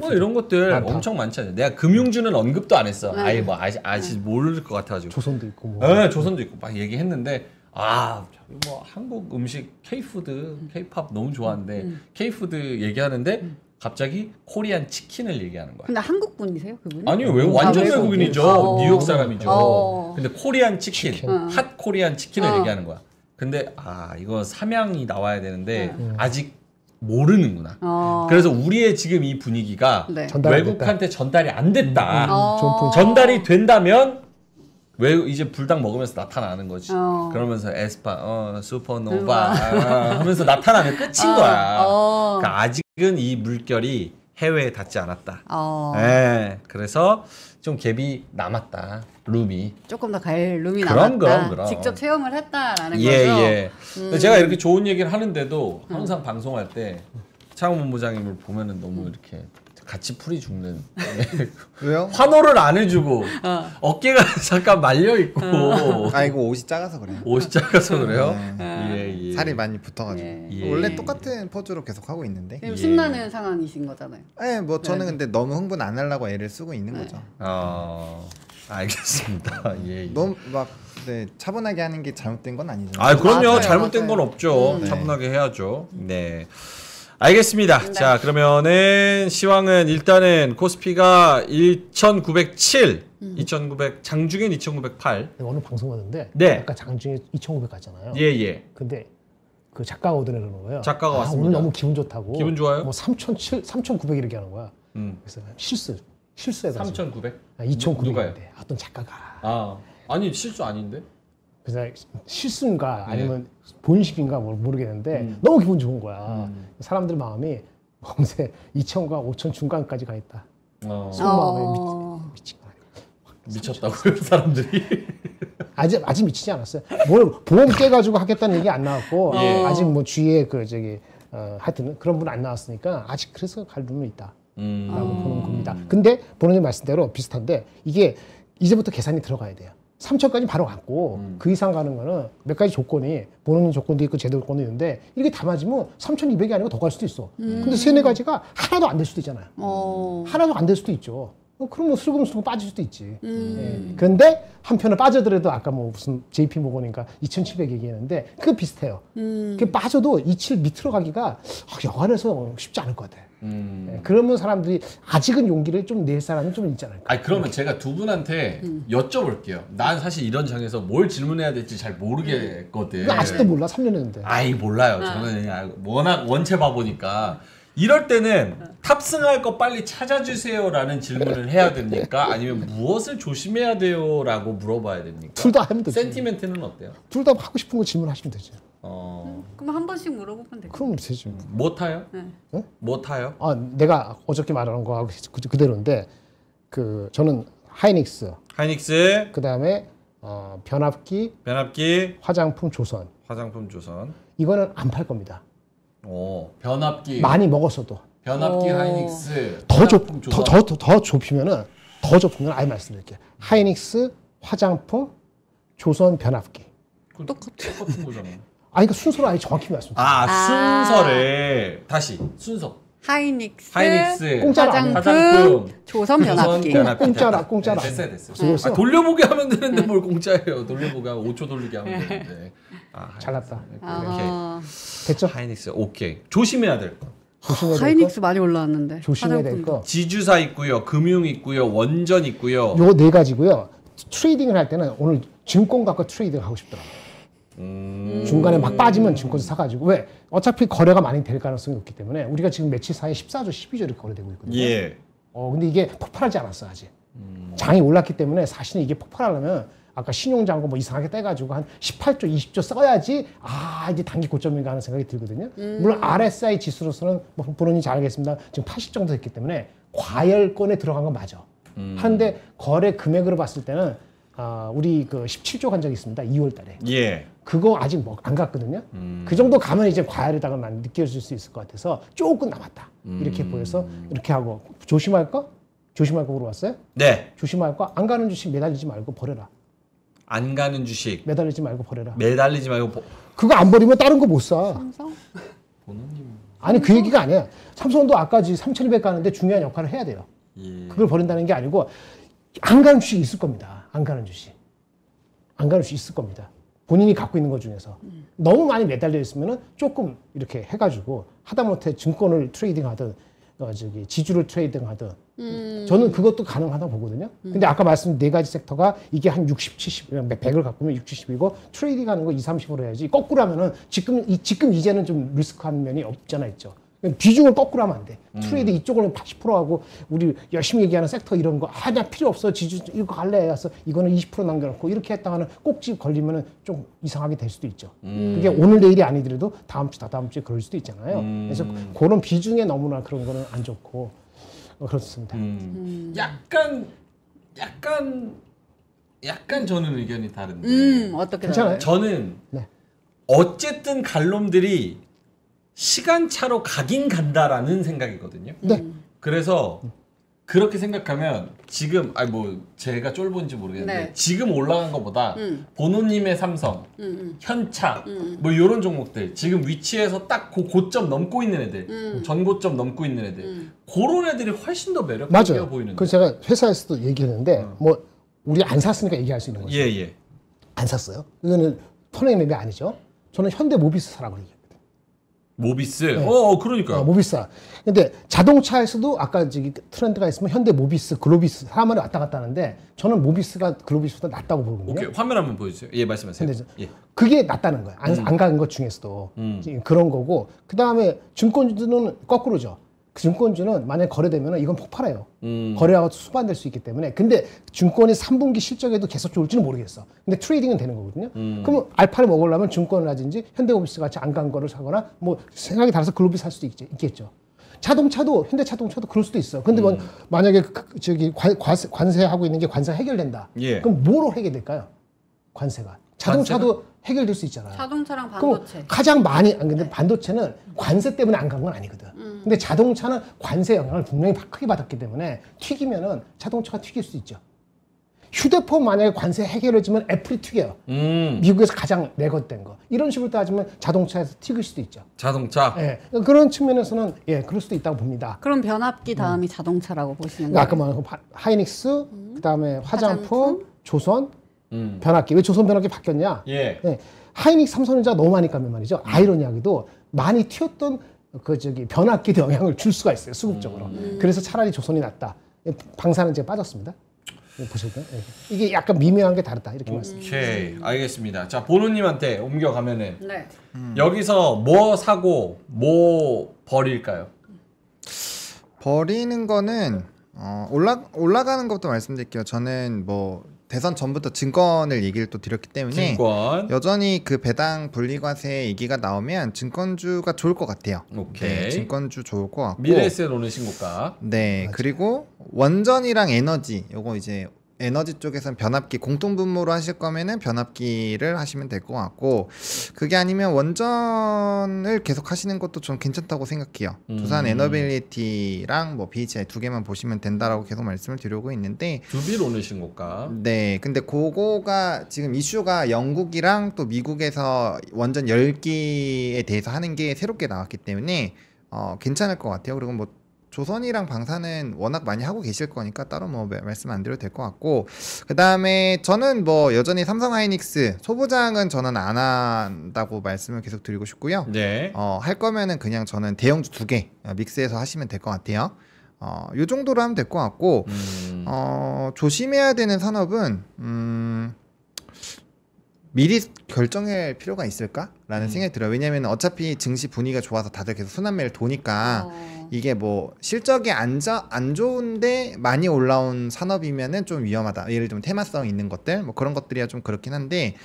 Speaker 1: 뭐 이런 것들
Speaker 4: 많다.
Speaker 1: 엄청 많잖아요. 내가 금융주는 언급도 안 했어. 아예 뭐 아직 모를 것 같아가지고.
Speaker 4: 조선도 있고 뭐.
Speaker 1: 네, 조선도 있고 막 얘기했는데 아 저기 뭐 한국 음식 K-푸드, K-팝 너무 좋아하는데 K-푸드 얘기하는데 갑자기 코리안 치킨을 얘기하는 거야.
Speaker 2: 근데 한국 분이세요, 그분이?
Speaker 1: 아니요, 완전 외국인이죠. 뉴욕 사람이죠. 근데 코리안 치킨, 핫 코리안 치킨을 얘기하는 거야. 근데 아 이거 삼양이 나와야 되는데 아직 모르는구나. 그래서 우리의 지금 이 분위기가
Speaker 2: 네.
Speaker 4: 전달 안
Speaker 1: 외국한테 전달이 안 됐다.
Speaker 4: 좋은 포인트.
Speaker 1: 전달이 된다면 왜 이제 불닭 먹으면서 나타나는 거지. 그러면서 에스파, 슈퍼노바 하면서 나타나면 끝인 거야. 그러니까 아직은 이 물결이 해외에 닿지 않았다. 네, 그래서 좀 갭이 남았다. 룸이.
Speaker 2: 조금 더 갈 룸이
Speaker 1: 그럼,
Speaker 2: 남았다.
Speaker 1: 그럼.
Speaker 2: 직접 체험을 했다라는
Speaker 1: 예,
Speaker 2: 거죠.
Speaker 1: 예. 근데 제가 이렇게 좋은 얘기를 하는데도 항상 방송할 때 차영 본부장님을 보면은 너무 이렇게 같이 풀이 죽는.
Speaker 3: 왜요?
Speaker 1: 환호를 안 해주고 어깨가 잠깐 말려 있고
Speaker 3: 아 이거 옷이 작아서 그래요.
Speaker 1: 옷이 작아서 그래요.
Speaker 3: 네.
Speaker 1: 예, 예.
Speaker 3: 살이 많이 붙어가지고
Speaker 1: 예.
Speaker 3: 원래 똑같은 포즈로 계속 하고 있는데.
Speaker 2: 지금 신나는 상황이신 거잖아요.
Speaker 3: 네, 뭐 저는 근데 너무 흥분 안 하려고 애를 쓰고 있는 거죠.
Speaker 1: 알겠습니다. 예, 예.
Speaker 3: 너무 막 네, 차분하게 하는 게 잘못된 건 아니잖아요.
Speaker 1: 아 그럼요.
Speaker 2: 맞아요,
Speaker 1: 잘못된
Speaker 2: 맞아요.
Speaker 1: 건 없죠.
Speaker 3: 네.
Speaker 1: 차분하게 해야죠. 네. 알겠습니다. 자 그러면은 시황은 일단은 코스피가 2,907, 2,900 장중엔 2,908.
Speaker 4: 내가 오늘 방송 봤는데
Speaker 1: 네.
Speaker 4: 아까 장중에 2,500 갔잖아요.
Speaker 1: 예 예.
Speaker 4: 근데 그 작가가 오더라는 거예요.
Speaker 1: 작가가 왔습니다.
Speaker 4: 오늘 너무 기분 좋다고.
Speaker 1: 기분 좋아요?
Speaker 4: 뭐 3,900 이렇게 하는 거야. 그래서 실수해가지고.
Speaker 1: 3,900?
Speaker 4: 2,900인데 어떤 작가가.
Speaker 1: 아니 실수 아닌데?
Speaker 4: 그래서 실수인가 아니면 본심인가 모르겠는데 너무 기분 좋은 거야. 사람들 마음이 어느새 2,000과 5,000 중간까지 가 있다. 속마음에 미친 거야.
Speaker 1: 미쳤다고요 사람들이?
Speaker 4: 아직 미치지 않았어요. 뭘 보험 깨가지고 하겠다는 얘기 안 나왔고 아직 뭐 주위에 그 저기 하여튼 그런 분 안 나왔으니까 아직 그래서 갈 룸이 있다. 라고 보는 겁니다. 근데 본인의 말씀대로 비슷한데 이게 이제부터 계산이 들어가야 돼요. 3천까지 바로 갔고 그 이상 가는 거는 몇 가지 조건이 본인 조건도 있고 제도 조건도 있는데 이게 다 맞으면 3,200이 아니고 더 갈 수도 있어. 근데 세네 가지가 하나도 안 될 수도 있잖아요. 하나도 안 될 수도 있죠. 그럼 뭐 슬금슬금 빠질 수도 있지. 예. 그런데 한편에 빠져더라도 아까 뭐 무슨 JP 모건인가 2,700 얘기했는데 그거 비슷해요. 그 빠져도 27 밑으로 가기가 영화에서 쉽지 않을 것 같아. 예. 그러면 사람들이 아직은 용기를 좀 낼 사람이 좀 있지 않을까.
Speaker 1: 아니 그러면 제가 두 분한테 여쭤볼게요. 난 사실 이런 장에서 뭘 질문해야 될지 잘 모르겠거든.
Speaker 4: 이거 아직도 몰라 3년 했는데.
Speaker 1: 아이 몰라요. 저는 그냥 워낙 원체 봐보니까 이럴 때는 탑승할 거 빨리 찾아주세요라는 질문을 해야 됩니까? 아니면 무엇을 조심해야 돼요라고 물어봐야 됩니까?
Speaker 4: 둘 다 하면 되지.
Speaker 1: 센티멘트는 어때요?
Speaker 4: 둘 다 하고 싶은 거 질문하시면 되죠.
Speaker 2: 그럼 한 번씩 물어보면 되죠.
Speaker 4: 그럼 되지.
Speaker 1: 뭐 타요?
Speaker 4: 네?
Speaker 1: 뭐 타요?
Speaker 4: 내가 어저께 말하는 거하고 그대로인데 그 저는 하이닉스,
Speaker 1: 하이닉스,
Speaker 4: 그 다음에 변압기, 화장품 조선.
Speaker 1: 화장품 조선.
Speaker 4: 이거는 안 팔 겁니다.
Speaker 1: 변압기.
Speaker 4: 많이 먹었어도
Speaker 1: 변압기 하이닉스.
Speaker 4: 더
Speaker 1: 조선.
Speaker 4: 좁히면은 더 좁히면 아예 말씀드릴게요. 하이닉스, 화장품, 조선, 변압기.
Speaker 1: 똑같은 거잖아.
Speaker 4: 그러니까 순서를 아예 정확히 말씀드릴게요.
Speaker 1: 순서를 다시 순서.
Speaker 2: 하이닉스,
Speaker 4: 공짜로 안
Speaker 2: 화장품, 조선 변압기.
Speaker 4: 공짜라.
Speaker 1: 됐어요. 돌려보게 하면 되는데 뭘 공짜예요. 돌려보게 하면 5초 돌리게 하면 되는데.
Speaker 4: 잘났다.
Speaker 1: 오케이.
Speaker 4: 됐죠?
Speaker 1: 하이닉스 오케이. 조심해야 될 거.
Speaker 2: 하이닉스 많이 올라왔는데.
Speaker 4: 조심해야 될 거.
Speaker 1: 지주사 있고요, 금융 있고요, 원전 있고요.
Speaker 4: 요 네 가지고요. 트레이딩을 할 때는 오늘 증권 갖고 트레이딩 하고 싶더라고요. 중간에 막 빠지면 증권 사가지고 왜 어차피 거래가 많이 될 가능성이 없기 때문에 우리가 지금 며칠 사이에 14조, 12조 이렇게 거래되고 있거든요.
Speaker 1: 예.
Speaker 4: 근데 이게 폭발하지 않았어 아직. 장이 올랐기 때문에 사실은 이게 폭발하려면 아까 신용장고 뭐 이상하게 떼가지고 한 18조, 20조 써야지 이제 단기 고점인가 하는 생각이 들거든요. 물론 RSI 지수로서는 뭐 본인이 잘 알겠습니다. 지금 80 정도 됐기 때문에 과열권에 들어간 건 맞아. 하는데 거래 금액으로 봤을 때는 우리 그 17조 간 적이 있습니다. 2월 달에.
Speaker 1: 예.
Speaker 4: 그거 아직 뭐 안 갔거든요. 그 정도 가면 이제 과열에다가 난 느껴질 수 있을 것 같아서 조금 남았다. 이렇게 보여서 이렇게 하고 조심할 거? 조심할 거 물어봤어요?
Speaker 1: 네.
Speaker 4: 조심할 거? 안 가는 주식 매달리지 말고 버려라.
Speaker 1: 안 가는 주식
Speaker 4: 매달리지 말고 버려라.
Speaker 1: 매달리지 말고
Speaker 4: 그거 안 버리면 다른 거 못 사.
Speaker 2: 삼성?
Speaker 4: 아니 그 얘기가 아니야. 삼성도 아까 3,200 가는데 중요한 역할을 해야 돼요.
Speaker 1: 예.
Speaker 4: 그걸 버린다는 게 아니고 안 가는 주식이 있을 겁니다. 안 가는 주식. 안 가는 주식 있을 겁니다. 본인이 갖고 있는 것 중에서. 너무 많이 매달려 있으면 조금 이렇게 해가지고 하다못해 증권을 트레이딩 하든 지주를 트레이딩 하든 저는 그것도 가능하다고 보거든요. 근데 아까 말씀드린 네 가지 섹터가 이게 한 60, 70, 100을 갖고 오면 60, 70이고 트레이딩 하는 거 20, 30으로 해야지. 거꾸로 하면은 지금 이제는 좀 리스크한 면이 없잖아 있죠. 비중을 거꾸로 하면 안 돼. 트레이드 이쪽을 80% 하고 우리 열심히 얘기하는 섹터 이런 거 그냥 필요 없어. 지주 이거 갈래 해서 이거는 20% 남겨놓고 이렇게 했다가는 꼭지 걸리면은 좀 이상하게 될 수도 있죠. 그게 오늘 내일이 아니더라도 다음 주 다다음 주에 그럴 수도 있잖아요. 그래서 그런 비중에 너무나 그런 거는 안 좋고 그렇습니다.
Speaker 1: 약간 저는 의견이 다른데.
Speaker 2: 어떻게
Speaker 4: 괜찮아요?
Speaker 1: 저는
Speaker 4: 네.
Speaker 1: 어쨌든 갈 놈들이 시간차로 가긴 간다라는 생각이거든요.
Speaker 4: 네.
Speaker 1: 그래서 그렇게 생각하면 지금 제가 쫄본지 모르겠는데
Speaker 2: 네.
Speaker 1: 지금 올라간 것보다 보노님의 삼성, 현차 뭐 이런 종목들 지금 위치에서 딱 그 고점 넘고 있는 애들, 전고점 넘고 있는 애들 그런 애들이 훨씬 더 매력적이어
Speaker 4: 맞아요.
Speaker 1: 보이는데.
Speaker 4: 그래서 제가 회사에서도 얘기했는데 뭐 우리 안 샀으니까 얘기할 수 있는 거죠.
Speaker 1: 예.
Speaker 4: 안 샀어요. 이거는 ton행맵이 아니죠. 저는 현대모비스 사라고 얘기해요.
Speaker 1: 모비스.
Speaker 4: 네.
Speaker 1: 그러니까요.
Speaker 4: 모비스. 근데 자동차에서도 아까 저기 트렌드가 있으면 현대 모비스, 글로비스 사람들이 왔다 갔다 하는데 저는 모비스가 글로비스보다 낫다고 보거든요.
Speaker 1: 오케이. 화면 한번 보여주세요. 예, 말씀하세요.
Speaker 4: 근데
Speaker 1: 예.
Speaker 4: 그게 낫다는 거예요. 안 가는 것 중에서도 그런 거고. 그 다음에 증권주는 거꾸로죠. 그 증권주는 만약에 거래되면 이건 폭발해요. 거래하고 수반될 수 있기 때문에. 근데 증권이 3분기 실적에도 계속 좋을지는 모르겠어. 근데 트레이딩은 되는 거거든요. 그럼 알파를 먹으려면 증권이라든지 현대모비스 같이 안 간 거를 사거나 뭐 생각이 달라서 글로비 살 수도 있겠죠. 자동차도 현대자동차도 그럴 수도 있어. 근데 만약에 관세하고 있는 게 관세 해결된다.
Speaker 1: 예.
Speaker 4: 그럼 뭐로 해결될까요? 관세가. 자동차도 해결될 수 있잖아요.
Speaker 2: 자동차랑
Speaker 4: 그럼
Speaker 2: 반도체.
Speaker 4: 가장 많이 근데 반도체는 관세 때문에 안 간 건 아니거든. 근데 자동차는 관세 영향을 분명히 크게 받았기 때문에 튀기면은 자동차가 튀길 수 있죠. 휴대폰 만약에 관세 해결해주면 애플이 튀겨요. 미국에서 가장 레거된 거. 이런 식으로 따지면 자동차에서 튀길 수도 있죠.
Speaker 1: 자동차.
Speaker 4: 예, 그런 측면에서는 그럴 수도 있다고 봅니다.
Speaker 2: 그럼 변압기 다음이 자동차라고 보시는
Speaker 4: 그러니까
Speaker 2: 거예요?
Speaker 4: 아까 말한 하이닉스, 그다음에 화장품,
Speaker 2: 화장품?
Speaker 4: 조선, 변압기. 왜 조선 변압기 바뀌었냐?
Speaker 1: 예.
Speaker 4: 하이닉스, 삼성전자 너무 많이 가면 말이죠. 아이러니하게도 많이 튀었던 변압기도 영향을 줄 수가 있어요. 수급적으로. 그래서 차라리 조선이 낫다. 방사는 이제 빠졌습니다. 보실까요? 이게 약간 미묘한 게 다르다. 이렇게 말씀드립니다.
Speaker 1: 오케이. 알겠습니다. 자, 보노님한테 옮겨가면은
Speaker 2: 네.
Speaker 1: 여기서 뭐 사고 뭐 버릴까요?
Speaker 3: 버리는 거는 올라가는 것도 말씀드릴게요. 저는 뭐 대선 전부터 증권을 얘기를 또 드렸기 때문에
Speaker 1: 증권.
Speaker 3: 여전히 그 배당 분리과세 얘기가 나오면 증권주가 좋을 것 같아요.
Speaker 1: 오케이.
Speaker 3: 네, 증권주 좋을 것 같고.
Speaker 1: 미래에셋 오늘 신고가.
Speaker 3: 네, 그리고 원전이랑 에너지, 요거 이제 에너지 쪽에서는 변압기 공통 분모로 하실 거면은 변압기를 하시면 될 것 같고, 그게 아니면 원전을 계속 하시는 것도 좀 괜찮다고 생각해요. 두산 에너빌리티랑 뭐 BHI 두 개만 보시면 된다라고 계속 말씀을 드리고 있는데,
Speaker 1: 두빌 오늘 신고가.
Speaker 3: 네, 근데 그거가 지금 이슈가 영국이랑 또 미국에서 원전 열기에 대해서 하는 게 새롭게 나왔기 때문에 괜찮을 것 같아요. 그리고 뭐 조선이랑 방사는 워낙 많이 하고 계실 거니까 따로 뭐 말씀 안 드려도 될 것 같고, 그 다음에 저는 뭐 여전히 삼성 하이닉스 소부장은 저는 안 한다고 말씀을 계속 드리고 싶고요.
Speaker 1: 네.
Speaker 3: 할 거면은 그냥 저는 대형주 2개 믹스해서 하시면 될 것 같아요. 요 정도로 하면 될 것 같고, 조심해야 되는 산업은 미리 결정할 필요가 있을까라는 생각이 들어요. 왜냐하면 어차피 증시 분위기가 좋아서 다들 계속 순환매를 도니까 이게 뭐 실적이 안 좋은데 많이 올라온 산업이면은 좀 위험하다. 예를 들면 테마성 있는 것들 뭐 그런 것들이야 좀 그렇긴 한데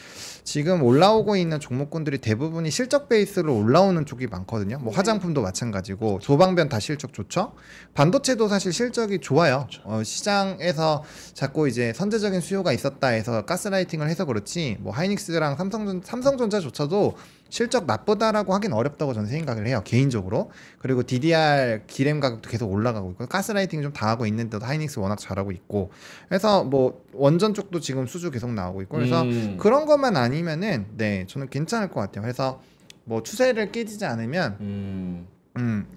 Speaker 3: 지금 올라오고 있는 종목군들이 대부분이 실적 베이스로 올라오는 쪽이 많거든요. 뭐 화장품도 마찬가지고 소방변 다 실적 좋죠. 반도체도 사실 실적이 좋아요. 시장에서 자꾸 이제 선제적인 수요가 있었다 해서 가스라이팅을 해서 그렇지 뭐 하이닉스랑 삼성전자조차도 실적 나쁘다라고 하긴 어렵다고 저는 생각을 해요. 개인적으로. 그리고 DDR 기램 가격도 계속 올라가고 있고 가스라이팅 좀 당하고 있는데도 하이닉스 워낙 잘하고 있고 그래서 뭐 원전 쪽도 지금 수주 계속 나오고 있고 그래서 그런 것만 아니면은 네 저는 괜찮을 것 같아요. 그래서 뭐 추세를 깨지지 않으면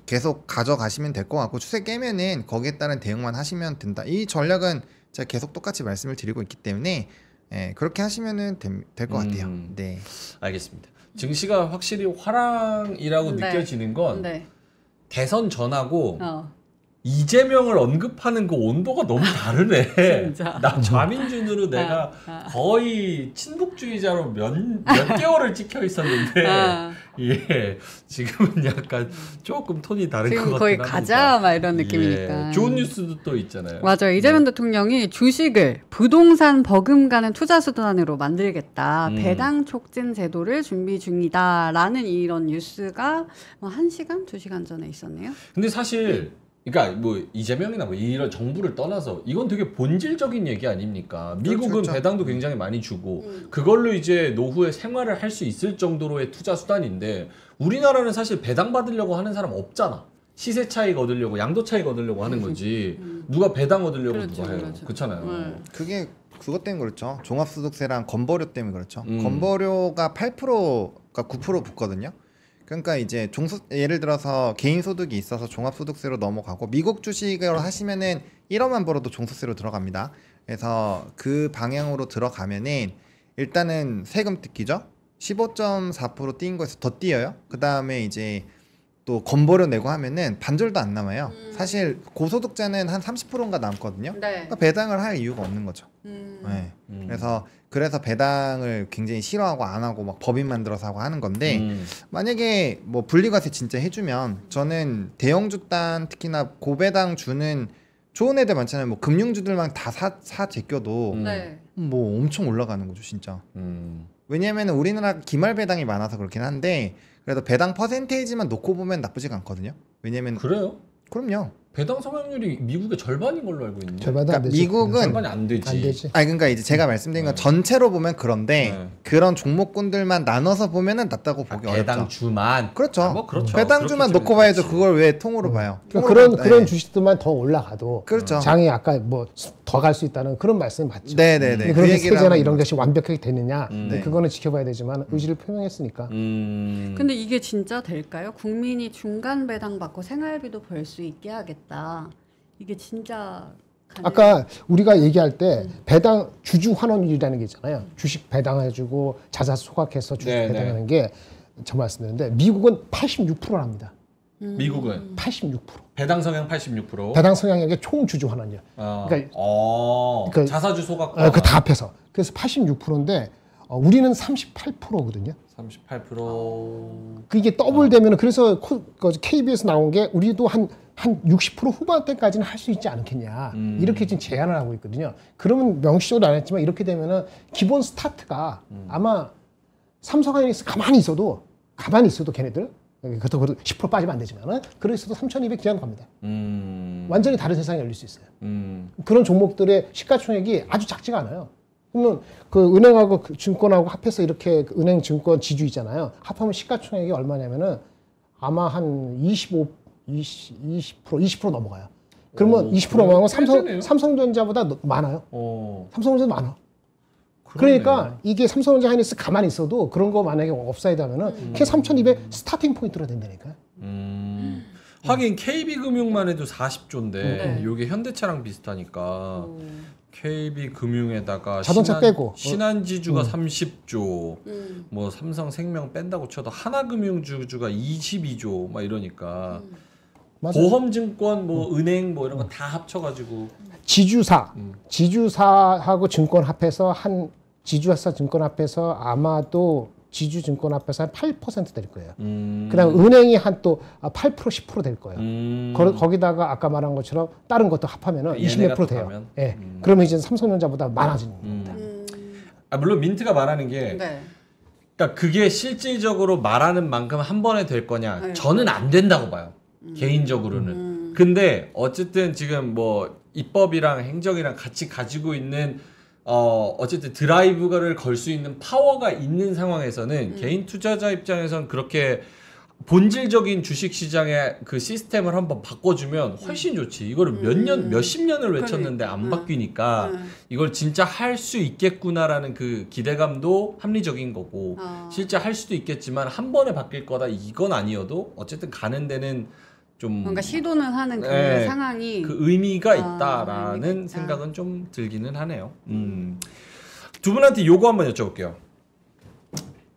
Speaker 3: 계속 가져가시면 될 것 같고 추세 깨면은 거기에 따른 대응만 하시면 된다. 이 전략은 제가 계속 똑같이 말씀을 드리고 있기 때문에 그렇게 하시면은 될 것 같아요. 네,
Speaker 1: 알겠습니다. 증시가 확실히 화랑이라고
Speaker 2: 네.
Speaker 1: 느껴지는 건
Speaker 2: 네.
Speaker 1: 대선 전하고 이재명을 언급하는 그 온도가 너무 다르네.
Speaker 2: 진짜.
Speaker 1: 나 좌민준으로 내가 거의 친북주의자로 몇 개월을 찍혀 있었는데 예 지금은 약간 조금 톤이 다른 것 같긴
Speaker 2: 지금 거의
Speaker 1: 합니다.
Speaker 2: 가자 막 이런 느낌이니까.
Speaker 1: 예, 좋은 뉴스도 또 있잖아요.
Speaker 2: 맞아요. 이재명 대통령이 주식을 부동산 버금가는 투자 수단으로 만들겠다. 배당 촉진 제도를 준비 중이다라는 이런 뉴스가 뭐 1시간, 2시간 전에 있었네요.
Speaker 1: 근데 사실 그러니까 뭐 이재명이나 뭐 이런 정부를 떠나서 이건 되게 본질적인 얘기 아닙니까? 미국은
Speaker 3: 그렇죠.
Speaker 1: 배당도 굉장히 많이 주고 그걸로 이제 노후에 생활을 할 수 있을 정도로의 투자 수단인데 우리나라는 사실 배당 받으려고 하는 사람 없잖아. 시세 차익 얻으려고 양도 차익 얻으려고 하는 거지. 누가 배당 얻으려고
Speaker 2: 그렇죠,
Speaker 1: 누가 해요.
Speaker 2: 그렇죠.
Speaker 1: 그렇잖아요.
Speaker 3: 그게 그것 때문에 그렇죠. 종합소득세랑 건보료 때문에 그렇죠. 건보료가 8%가 9% 붙거든요. 그러니까 이제 예를 들어서 개인 소득이 있어서 종합소득세로 넘어가고 미국 주식으로 하시면은 1억만 벌어도 종소세로 들어갑니다. 그래서 그 방향으로 들어가면은 일단은 세금 뜯기죠. 15.4% 뛴 거에서 더 띄어요. 그 다음에 이제 또 건보료 내고 하면은 반절도 안 남아요. 사실 고소득자는 한 30%인가 남거든요.
Speaker 2: 네.
Speaker 3: 그러니까 배당을 할 이유가 없는 거죠. 네. 그래서 배당을 굉장히 싫어하고 안 하고 막 법인 만들어서 하고 하는 건데 만약에 뭐 분리과세 진짜 해주면 저는 대형주단 특히나 고배당 주는 좋은 애들 많잖아요. 뭐 금융주들만 다 사 제껴도
Speaker 2: 네.
Speaker 3: 뭐 엄청 올라가는 거죠 진짜. 왜냐하면 우리나라 기말 배당이 많아서 그렇긴 한데 그래도 배당 퍼센테이지만 놓고 보면 나쁘지가 않거든요. 왜냐면
Speaker 1: 그래요?
Speaker 3: 그럼요.
Speaker 1: 배당 성향률이 미국의 절반인 걸로 알고 있는데.
Speaker 4: 절반도 안
Speaker 3: 그러니까
Speaker 4: 되지.
Speaker 3: 미국은
Speaker 1: 절반이 안 되지.
Speaker 4: 안 되지.
Speaker 3: 아니 그러니까 이제 제가 말씀드린 건 전체로 보면 그런데
Speaker 1: 네.
Speaker 3: 그런 종목군들만 나눠서 보면은 낫다고 보기 어렵죠.
Speaker 1: 배당주만.
Speaker 3: 그렇죠.
Speaker 1: 뭐 그렇죠.
Speaker 3: 배당주만
Speaker 1: 그렇게
Speaker 3: 놓고 봐야죠.
Speaker 1: 그렇지.
Speaker 3: 그걸 왜 통으로 봐요?
Speaker 4: 그러니까
Speaker 3: 통으로
Speaker 4: 그런
Speaker 3: 네.
Speaker 4: 주식들만 더 올라가도
Speaker 3: 그렇죠.
Speaker 4: 장이 아까 뭐 더 갈 수 있다는 그런 말씀이 맞죠.
Speaker 3: 네네네.
Speaker 4: 근데
Speaker 3: 그
Speaker 4: 그런
Speaker 3: 얘기를
Speaker 4: 세제나
Speaker 3: 하는
Speaker 4: 이런
Speaker 3: 거죠.
Speaker 4: 것이 완벽하게 되느냐
Speaker 3: 네.
Speaker 4: 그거는 지켜봐야 되지만 의지를 표명했으니까.
Speaker 2: 근데 이게 진짜 될까요? 국민이 중간 배당 받고 생활비도 벌 수 있게 하겠다. 이게 진짜
Speaker 4: 아까 우리가 얘기할 때 배당 주주 환원율이라는 게 있잖아요. 주식 배당해주고 자사 소각해서 주식
Speaker 1: 네,
Speaker 4: 배당하는 게 저 말씀드렸는데 미국은 86%랍니다.
Speaker 1: 미국은
Speaker 4: 86%.
Speaker 1: 배당 성향 86%.
Speaker 4: 배당 성향액의 총 주주 환원율.
Speaker 1: 그러니까,
Speaker 4: 그러니까
Speaker 1: 자사주 소각.
Speaker 4: 그 다 합해서. 그래서 86%인데 우리는 38%거든요.
Speaker 1: 38%.
Speaker 4: 그게 더블 되면 그래서 KBS 나온 게 우리도 한 60% 후반대까지는 할 수 있지 않겠냐 이렇게 지금 제안을 하고 있거든요. 그러면 명시적으로 안 했지만 이렇게 되면은 기본 스타트가 아마 삼성하이닉스 가만히 있어도 걔네들 그것도 10% 빠지면 안 되지만은 그래서도 3,200 지나는 겁니다. 완전히 다른 세상이 열릴 수 있어요. 그런 종목들의 시가총액이 아주 작지가 않아요. 그러면 그 은행하고 그 증권하고 합해서 이렇게 그 은행 증권 지주 있잖아요. 합하면 시가총액이 얼마냐면은 아마 한 20% 넘어가요. 그러면 20% 넘어가면 삼성전자보다 많아요. 삼성전자 많아. 그러니까 이게 삼성전자 하이닉스 가만히 있어도 그런 거 만약에 업사이드 하면은 그게 3,200 스타팅 포인트로 된다니까요.
Speaker 1: 하긴 KB금융만 해도 40조인데
Speaker 2: 네.
Speaker 1: 요게 현대차랑 비슷하니까 KB금융에다가
Speaker 4: 자동차 빼고.
Speaker 1: 신한지주가 30조 뭐 삼성생명 뺀다고 쳐도 하나금융주가 22조 막 이러니까
Speaker 4: 맞아요.
Speaker 1: 보험증권 뭐 은행 뭐 이런 거 다 합쳐가지고
Speaker 4: 지주사하고 증권 합해서 한 지주회사 증권합해서 아마도 지주증권합해서 한 8% 될 거예요. 그다음 은행이 한 또 8% 10%될 거예요. 거기다가 아까 말한 것처럼 다른 것도 합하면은 20 몇 프로 돼요. 예. 그러면 이제 삼성전자보다 많아지는 겁니다.
Speaker 1: 물론 민트가 말하는 게
Speaker 2: 네.
Speaker 1: 그러니까 그게 실질적으로 말하는 만큼 한 번에 될 거냐?
Speaker 2: 네.
Speaker 1: 저는 안 된다고 봐요. 개인적으로는. 근데 어쨌든 지금 뭐 입법이랑 행정이랑 같이 가지고 있는 어쨌든 드라이브를 걸 수 있는 파워가 있는 상황에서는 개인 투자자 입장에선 그렇게 본질적인 주식시장의 그 시스템을 한번 바꿔주면 훨씬 좋지. 이거를 몇십 년을 외쳤는데 안 바뀌니까 이걸 진짜 할 수 있겠구나라는 그 기대감도 합리적인 거고 실제 할 수도 있겠지만 한 번에 바뀔 거다 이건 아니어도 어쨌든 가는 데는 좀
Speaker 2: 뭔가 시도는 하는 그
Speaker 1: 네,
Speaker 2: 상황이
Speaker 1: 그 의미가 있다라는
Speaker 2: 의미가 있다.
Speaker 1: 생각은 좀 들기는 하네요. 두 분한테 요거 한번 여쭤볼게요.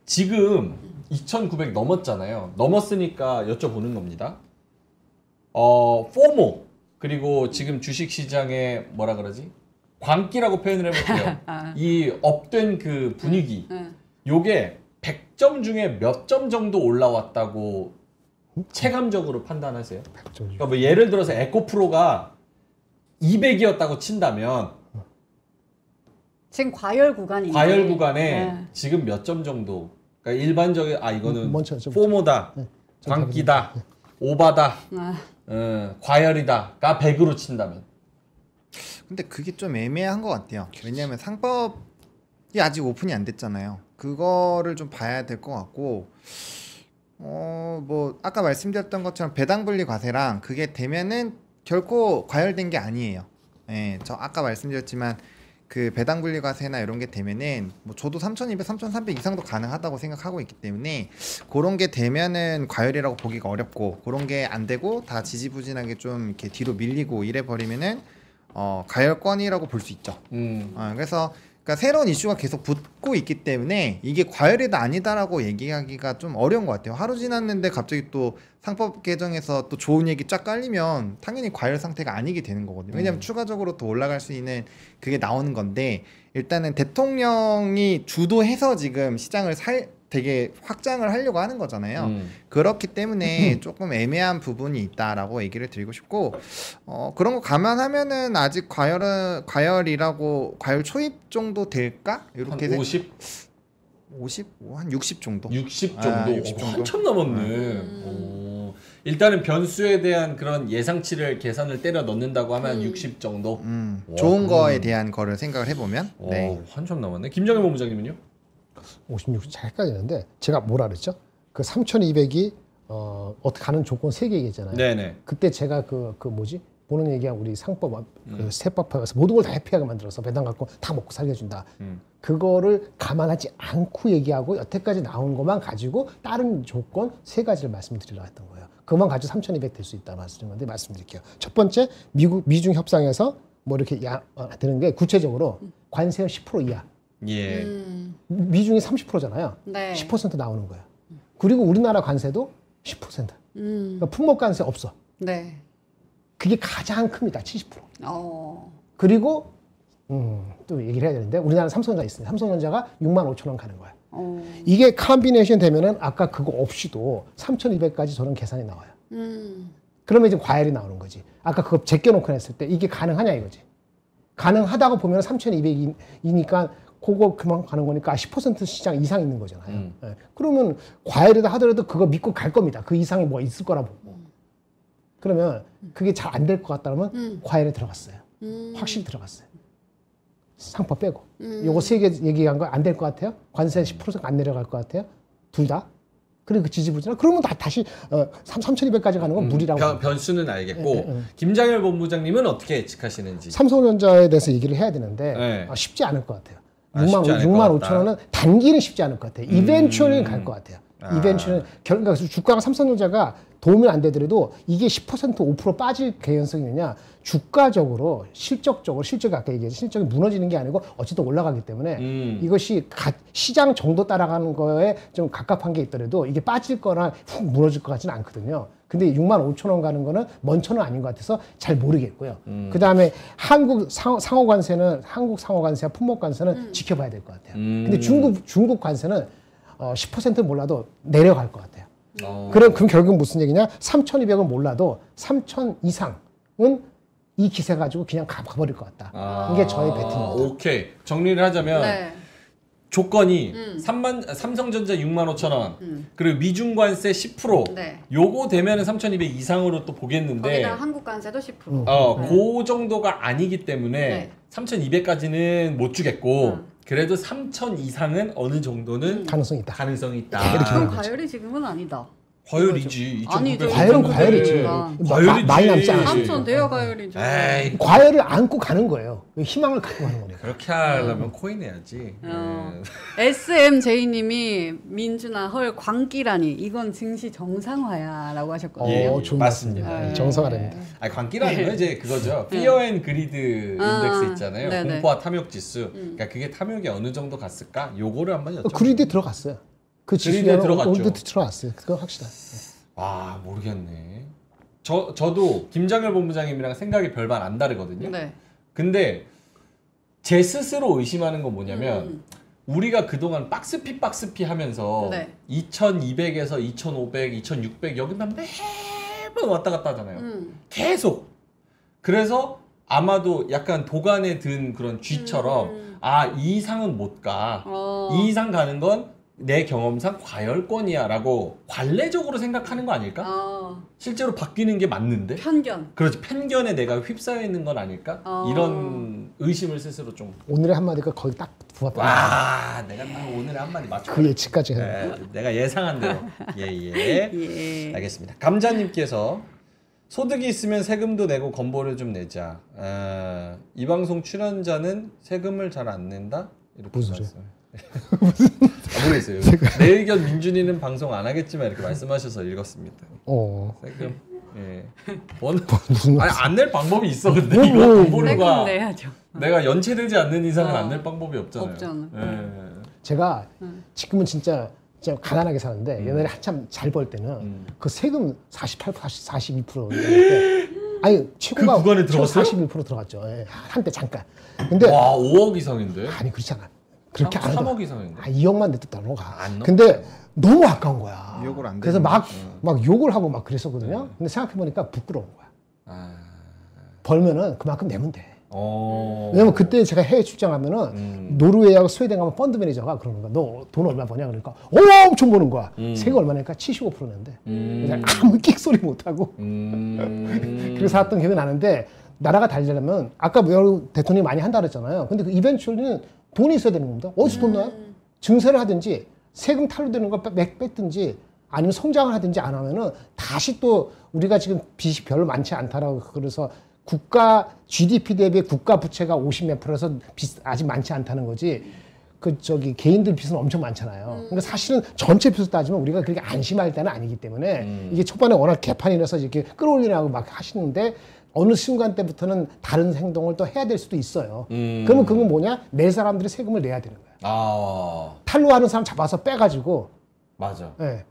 Speaker 1: 지금 2,900 넘었잖아요. 넘었으니까 여쭤보는 겁니다. 포모 그리고 지금 주식시장의 뭐라 그러지? 광기라고 표현을 해볼게요. 이 업된 그 분위기. 요게 100점 중에 몇 점 정도 올라왔다고 체감적으로 판단하세요? 그러니까 뭐 예를 들어서 에코프로가 200이었다고 친다면
Speaker 2: 지금 과열 구간인데
Speaker 1: 과열 구간에
Speaker 2: 네.
Speaker 1: 지금 몇 점 정도? 그러니까 일반적인 이거는
Speaker 4: 먼저
Speaker 1: 포모다, 광기다, 오바다, 과열이다가 100으로 친다면.
Speaker 3: 근데 그게 좀 애매한 것 같아요. 왜냐하면 상법이 아직 오픈이 안 됐잖아요. 그거를 좀 봐야 될 것 같고 뭐 아까 말씀드렸던 것처럼 배당분리 과세랑 그게 되면은 결코 과열된 게 아니에요. 예, 저 아까 말씀드렸지만 그 배당분리 과세나 이런 게 되면은 뭐 저도 3,200, 3,300 이상도 가능하다고 생각하고 있기 때문에 그런 게 되면은 과열이라고 보기가 어렵고 그런 게 안 되고 다 지지부진하게 좀 이렇게 뒤로 밀리고 이래 버리면은 과열권이라고 볼 수 있죠. 그래서 그러니까 새로운 이슈가 계속 붙고 있기 때문에 이게 과열이다 아니다라고 얘기하기가 좀 어려운 것 같아요. 하루 지났는데 갑자기 또 상법 개정에서 또 좋은 얘기 쫙 깔리면 당연히 과열 상태가 아니게 되는 거거든요. 왜냐하면 추가적으로 더 올라갈 수 있는 그게 나오는 건데 일단은 대통령이 주도해서 지금 시장을 되게 확장을 하려고 하는 거잖아요. 그렇기 때문에 조금 애매한 부분이 있다라고 얘기를 드리고 싶고 그런 거 감안하면은 아직 과열이라고 과열 초입 정도 될까? 이렇게
Speaker 1: 한 50?
Speaker 3: 50? 한 60 정도?
Speaker 1: 60 정도?
Speaker 3: 60 정도?
Speaker 1: 한참 넘었네. 일단은 변수에 대한 그런 예상치를 계산을 때려 넣는다고 하면 60 정도?
Speaker 3: 좋은 거에 대한 거를 생각을 해보면 네.
Speaker 1: 한참 남았네. 김정일 본부장님은요?
Speaker 4: 56 잘 헷갈리는데 제가 뭐라 그랬죠? 그 3,200이 어떻게 가는 조건 3개 얘기했잖아요.
Speaker 1: 네네.
Speaker 4: 그때 제가 그 뭐지? 보는 얘기한 우리 상법 그 세법에서 모든 걸 다 회피하게 만들어서 배당 갖고 다 먹고 살게 해준다. 그거를 감안하지 않고 얘기하고 여태까지 나온 것만 가지고 다른 조건 3가지를 말씀드리려고 했던 거예요. 그것만 가지고 3,200 될 수 있다 말씀드린 건데 말씀드릴게요. 첫 번째 미중 협상에서 뭐 이렇게 되는 게 구체적으로 관세율 10% 이하.
Speaker 1: 예.
Speaker 4: 미중이 30%잖아요.
Speaker 2: 네.
Speaker 4: 10% 나오는 거예요. 그리고 우리나라 관세도 10%. 그러니까 품목 관세 없어.
Speaker 2: 네.
Speaker 4: 그게 가장 큽니다. 70%. 그리고 또 얘기를 해야 되는데 우리나라 삼성전자 있습니다. 삼성전자가 65,000원 가는 거야. 이게 컴비네이션 되면은 아까 그거 없이도 3,200까지 저는 계산이 나와요. 그러면 이제 과열이 나오는 거지. 아까 그거 제껴놓고 했을 때 이게 가능하냐 이거지. 가능하다고 보면 3,200이니까 그거 그만 가는 거니까 10% 시장 이상 있는 거잖아요. 네. 그러면 과열이다 하더라도 그거 믿고 갈 겁니다. 그 이상이 뭐 있을 거라 보고. 그러면 그게 잘 안 될 것 같다면 과열에 들어갔어요. 확실히 들어갔어요. 상법 빼고. 요거 3개 얘기한 거 안 될 것 같아요? 관세 10%가 안 내려갈 것 같아요? 둘 다? 그리고 그 지지부진하 그러면 다시 3,200까지 가는 건 무리라고.
Speaker 1: 변수는 알겠고 김장열 본부장님은 어떻게 예측하시는지.
Speaker 4: 삼성전자에 대해서 얘기를 해야 되는데 쉽지 않을 것 같아요. 6만 5천 원은 단기는 쉽지 않을 것 같아요. 이벤츄얼은 갈 것 같아요. 이벤츄얼은 그러니까 주가가 삼성전자가 도움이 안 되더라도 이게 10% 5% 빠질 개연성이 있느냐 주가적으로 실적이 아까 얘기했죠. 실적이 무너지는 게 아니고 어쨌든 올라가기 때문에 이것이 시장 정도 따라가는 거에 좀 갑갑한 게 있더라도 이게 빠질 거나 훅 무너질 것 같지는 않거든요. 근데 65,000원 가는 거는 먼천은 아닌 것 같아서 잘 모르겠고요. 그 다음에 한국 상호관세는 한국 상호관세와 품목관세는 지켜봐야 될 것 같아요. 근데 중국 관세는 10% 몰라도 내려갈 것 같아요. 그럼 결국 무슨 얘기냐? 3,200은 몰라도 3,000 이상은 이 기세 가지고 그냥 가버릴 것 같다. 이게 저의 배팅입니다.
Speaker 1: 오케이. 정리를 하자면
Speaker 2: 네.
Speaker 1: 조건이 삼성전자 65,000원 그리고 미중 관세 10%
Speaker 2: 네.
Speaker 1: 요거 되면은 3,200 이상으로 또 보겠는데
Speaker 2: 거기다 한국 관세도 10%.
Speaker 1: 그 정도가 아니기 때문에
Speaker 2: 네.
Speaker 1: 3,200까지는 못 주겠고 그래도 3,000 이상은 어느 정도는
Speaker 4: 가능성이 있다.
Speaker 1: 가능성이 있다.
Speaker 2: 그럼 과열이 지금은 아니다.
Speaker 1: 과열이지.
Speaker 2: 아니죠.
Speaker 4: 과열은 과열이지.
Speaker 1: 과열이지.
Speaker 4: 많이 남지 않아.
Speaker 2: 3천 돼야 과열이죠.
Speaker 1: 에이,
Speaker 4: 과열을 안고 가는 거예요. 희망을 갖고 가는 거니까.
Speaker 1: 그렇게 하려면 코인 해야지.
Speaker 2: SMJ님이 민준아 헐 광기라니 이건 증시 정상화야라고 하셨거든요.
Speaker 4: 좋은
Speaker 1: 맞습니다.
Speaker 4: 말씀입니다. 정상화랍니다.
Speaker 1: 아니 광기라는 건 이제 그거죠. Fear and Greed 인덱스 있잖아요.
Speaker 2: 네네.
Speaker 1: 공포와 탐욕 지수. 그러니까 그게 탐욕이 어느 정도 갔을까? 요거를 한번 여쭤.
Speaker 4: 그리드에 들어갔어요. 그
Speaker 1: 그리드에
Speaker 4: 지수에
Speaker 1: 들어갔죠.
Speaker 4: 들어갔어요. 그거 확실하.
Speaker 1: 와 모르겠네. 저도 김장열 본부장님이랑 생각이 별반 안 다르거든요.
Speaker 2: 네.
Speaker 1: 근데 제 스스로 의심하는 건 뭐냐면 우리가 그동안 박스피 하면서
Speaker 2: 네.
Speaker 1: 2200에서 2500, 2600 여기만 매번 왔다 갔다 하잖아요. 계속. 그래서 아마도 약간 도간에 든 그런 쥐처럼 이 이상은 못 가. 이 이상 가는 건 내 경험상 과열권이야 라고 관례적으로 생각하는 거 아닐까? 실제로 바뀌는 게 맞는데?
Speaker 2: 편견.
Speaker 1: 그렇지. 편견에 내가 휩싸여 있는 건 아닐까? 이런 의심을 스스로 좀.
Speaker 4: 오늘의 한마디가 거의 딱 부합다.
Speaker 1: 와, 내가 딱 오늘의 한마디 맞춰.
Speaker 4: 그 예측까지 해요.
Speaker 1: 내가 예상한 대로. 예. 알겠습니다. 감자님께서 소득이 있으면 세금도 내고 건보를 좀 내자. 이 방송 출연자는 세금을 잘 안 낸다? 이렇게
Speaker 4: 무슨
Speaker 1: 말씀. 모르겠어요. 내 의견 민준이는 방송 안 하겠지만 이렇게 말씀하셔서 읽었습니다. 세금. 예.
Speaker 4: 무슨
Speaker 1: 아니 안 낼 방법이 있어. 근데 이거 건보료가
Speaker 2: 세금 내야죠.
Speaker 1: 내가 연체되지 않는 이상은 안 낼 방법이 없잖아요.
Speaker 2: 없잖아.
Speaker 1: 예.
Speaker 4: 제가 지금은 진짜 가난하게 사는데 옛날에 한참 잘 벌 때는 그 세금 48%, 42%였는데 아니 최고가
Speaker 1: 그 구간에 들어갔어요?
Speaker 4: 41% 들어갔죠. 예, 한때 잠깐. 근데
Speaker 1: 와 5억 이상인데?
Speaker 4: 아니 그렇지 않아. 그렇게 안
Speaker 1: 3억
Speaker 4: 하더라.
Speaker 1: 이상인데?
Speaker 4: 2억만 내도 넘어가.
Speaker 1: 안 넘어?
Speaker 4: 근데 너무 아까운 거야.
Speaker 3: 욕을 안
Speaker 4: 그래서
Speaker 3: 되는
Speaker 4: 막 욕을 하고 막 그랬었거든요. 근데 생각해 보니까 부끄러운 거야. 벌면은 그만큼 내면 돼. 왜냐면 그때 제가 해외 출장하면은 노르웨이하고 스웨덴 가면 펀드 매니저가 그러는 거야. 너 돈 얼마 버냐? 그러니까 엄청 버는 거야. 세금 얼마 내니까 75% 낸대. 그래서 아무 끽소리 못 하고. 그래서 살았던 기억이 나는데 나라가 달리려면 아까 대통령이 많이 한다 그랬잖아요. 근데 그 이벤츄얼리는 돈이 있어야 되는 겁니다. 어디서 돈 나요? 증세를 하든지 세금 탈루되는 걸 뺐든지 아니면 성장을 하든지 안 하면은 다시 또 우리가 지금 빚이 별로 많지 않다라고 그래서 국가 GDP 대비 국가 부채가 50몇 %에서 빚 아직 많지 않다는 거지. 개인들 빚은 엄청 많잖아요. 그러니까 사실은 전체 빚을 따지면 우리가 그렇게 안심할 때는 아니기 때문에 이게 초반에 워낙 개판이라서 이렇게 끌어올리라고 막 하시는데 어느 순간 때부터는 다른 행동을 또 해야 될 수도 있어요. 그러면 그건 뭐냐? 내 사람들이 세금을 내야 되는 거야. 탈루하는 사람 잡아서 빼가지고.
Speaker 1: 맞아.
Speaker 4: 네.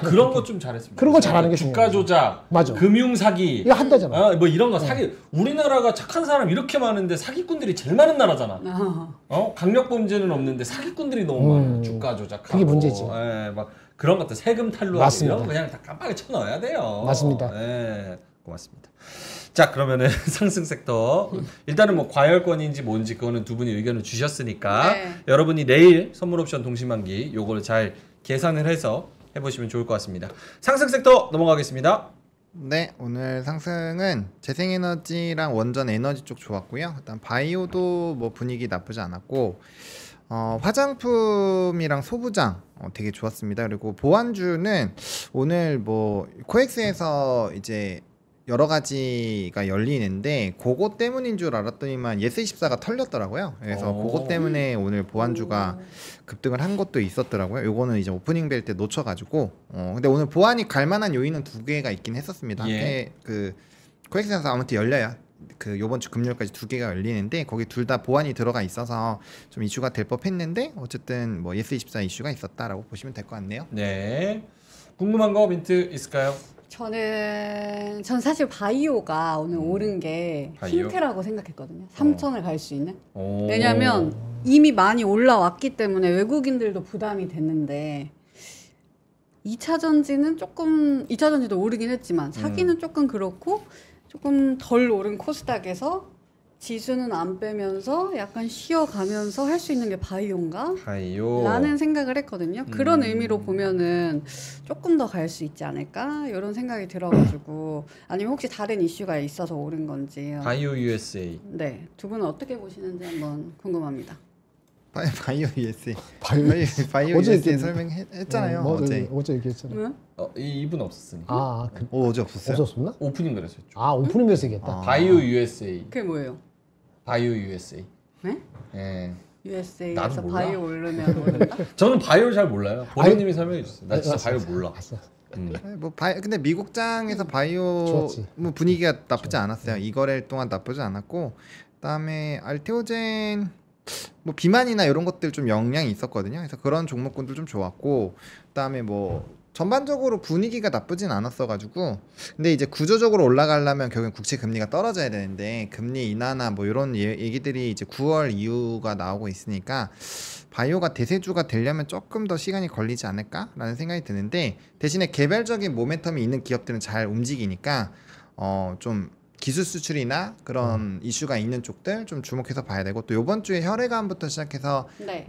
Speaker 1: 그런 거 좀 잘했습니다.
Speaker 4: 그런 거 잘하는 게
Speaker 1: 주가 조작,
Speaker 4: 맞아.
Speaker 1: 금융 사기.
Speaker 4: 이거 한다잖아.
Speaker 1: 뭐 이런 거 사기. 우리나라가 착한 사람 이렇게 많은데 사기꾼들이 제일 많은 나라잖아. 강력 범죄는 없는데 사기꾼들이 너무 많아. 주가 조작하고.
Speaker 4: 그게 문제지.
Speaker 1: 막 그런 것들 세금 탈루하고 이런 거 그냥 다 깜빡이 쳐넣어야 돼요.
Speaker 4: 맞습니다.
Speaker 1: 고맙습니다. 자 그러면은 상승 섹터 일단은 뭐 과열권인지 뭔지 그거는 두 분이 의견을 주셨으니까 여러분이 내일 선물 옵션 동시만기 요걸 잘 계산을 해서 해보시면 좋을 것 같습니다. 상승 섹터 넘어가겠습니다.
Speaker 3: 네, 오늘 상승은 재생에너지랑 원전 에너지 쪽 좋았고요. 일단 바이오도 뭐 분위기 나쁘지 않았고 화장품이랑 소부장 되게 좋았습니다. 그리고 보안주는 오늘 뭐 코엑스에서 이제 여러 가지가 열리는데 그거 때문인 줄 알았더니만 예스24가 털렸더라고요. 그래서 그거 때문에 오늘 보안주가 급등을 한 것도 있었더라고요. 요거는 이제 오프닝 벨 때 놓쳐가지고 근데 오늘 보안이 갈만한 요인은 두 개가 있긴 했었습니다. 그 코엑스에서 아무튼 열려요. 그 요번 주 금요일까지 두 개가 열리는데 거기 둘 다 보안이 들어가 있어서 좀 이슈가 될 법했는데 어쨌든 뭐 예스24 이슈가 있었다라고 보시면 될 것 같네요.
Speaker 1: 네. 궁금한 거 민트 있을까요?
Speaker 2: 전 사실 바이오가 오늘 오른 게
Speaker 1: 바이오?
Speaker 2: 힌트라고 생각했거든요. 3천을 갈 수 있는.
Speaker 1: 오.
Speaker 2: 왜냐면 이미 많이 올라왔기 때문에 외국인들도 부담이 됐는데 2차 전지는 조금 2차 전지도 오르긴 했지만 사기는 조금 그렇고 조금 덜 오른 코스닥에서 지수는 안 빼면서 약간 쉬어가면서 할 수 있는 게 바이오인가?
Speaker 1: 바이오.
Speaker 2: 라는 생각을 했거든요. 그런 의미로 보면은 조금 더 갈 수 있지 않을까? 이런 생각이 들어가지고 아니면 혹시 다른 이슈가 있어서 오른 건지.
Speaker 1: 바이오 USA.
Speaker 2: 네, 두 분은 어떻게 보시는지 한번 궁금합니다.
Speaker 3: 바이오 USA.
Speaker 4: 바이오
Speaker 3: 바이오
Speaker 4: 어제
Speaker 3: USA
Speaker 4: 좀-
Speaker 3: 설명했잖아요.
Speaker 4: 어제 얘기했잖아요.
Speaker 2: 응?
Speaker 1: 이분 없었으니까.
Speaker 3: 어제 없었어요?
Speaker 4: 없었나?
Speaker 1: 오프닝 그랬었죠.
Speaker 4: 오프닝에서 얘기했다.
Speaker 1: 바이오 USA.
Speaker 2: 그게 뭐예요?
Speaker 1: 바이오 USA.
Speaker 2: 네?
Speaker 1: 예.
Speaker 2: USA에서
Speaker 1: 나도 몰라.
Speaker 2: 바이오 오르면 오른다?
Speaker 1: 저는 바이오를 잘 몰라요. 보리님이 설명해 주세요. 나 진짜
Speaker 4: 알았어,
Speaker 1: 바이오
Speaker 4: 알았어.
Speaker 1: 몰라.
Speaker 4: 알았어.
Speaker 3: 근데 미국장에서 바이오
Speaker 4: 좋았지.
Speaker 3: 뭐 분위기가 나쁘지 않았어요. 이거래일 동안 나쁘지 않았고, 그다음에 알테오젠 뭐 비만이나 이런 것들 좀 영향이 있었거든요. 그래서 그런 종목군들 좀 좋았고, 그다음에 뭐 전반적으로 분위기가 나쁘진 않았어가지고, 근데 이제 구조적으로 올라가려면 결국엔 국채 금리가 떨어져야 되는데 금리 인하나 뭐 이런 얘기들이 이제 9월 이후가 나오고 있으니까 바이오가 대세주가 되려면 조금 더 시간이 걸리지 않을까라는 생각이 드는데, 대신에 개별적인 모멘텀이 있는 기업들은 잘 움직이니까 좀 기술 수출이나 그런 이슈가 있는 쪽들 좀 주목해서 봐야 되고, 또 이번 주에 혈액암부터 시작해서
Speaker 2: 네.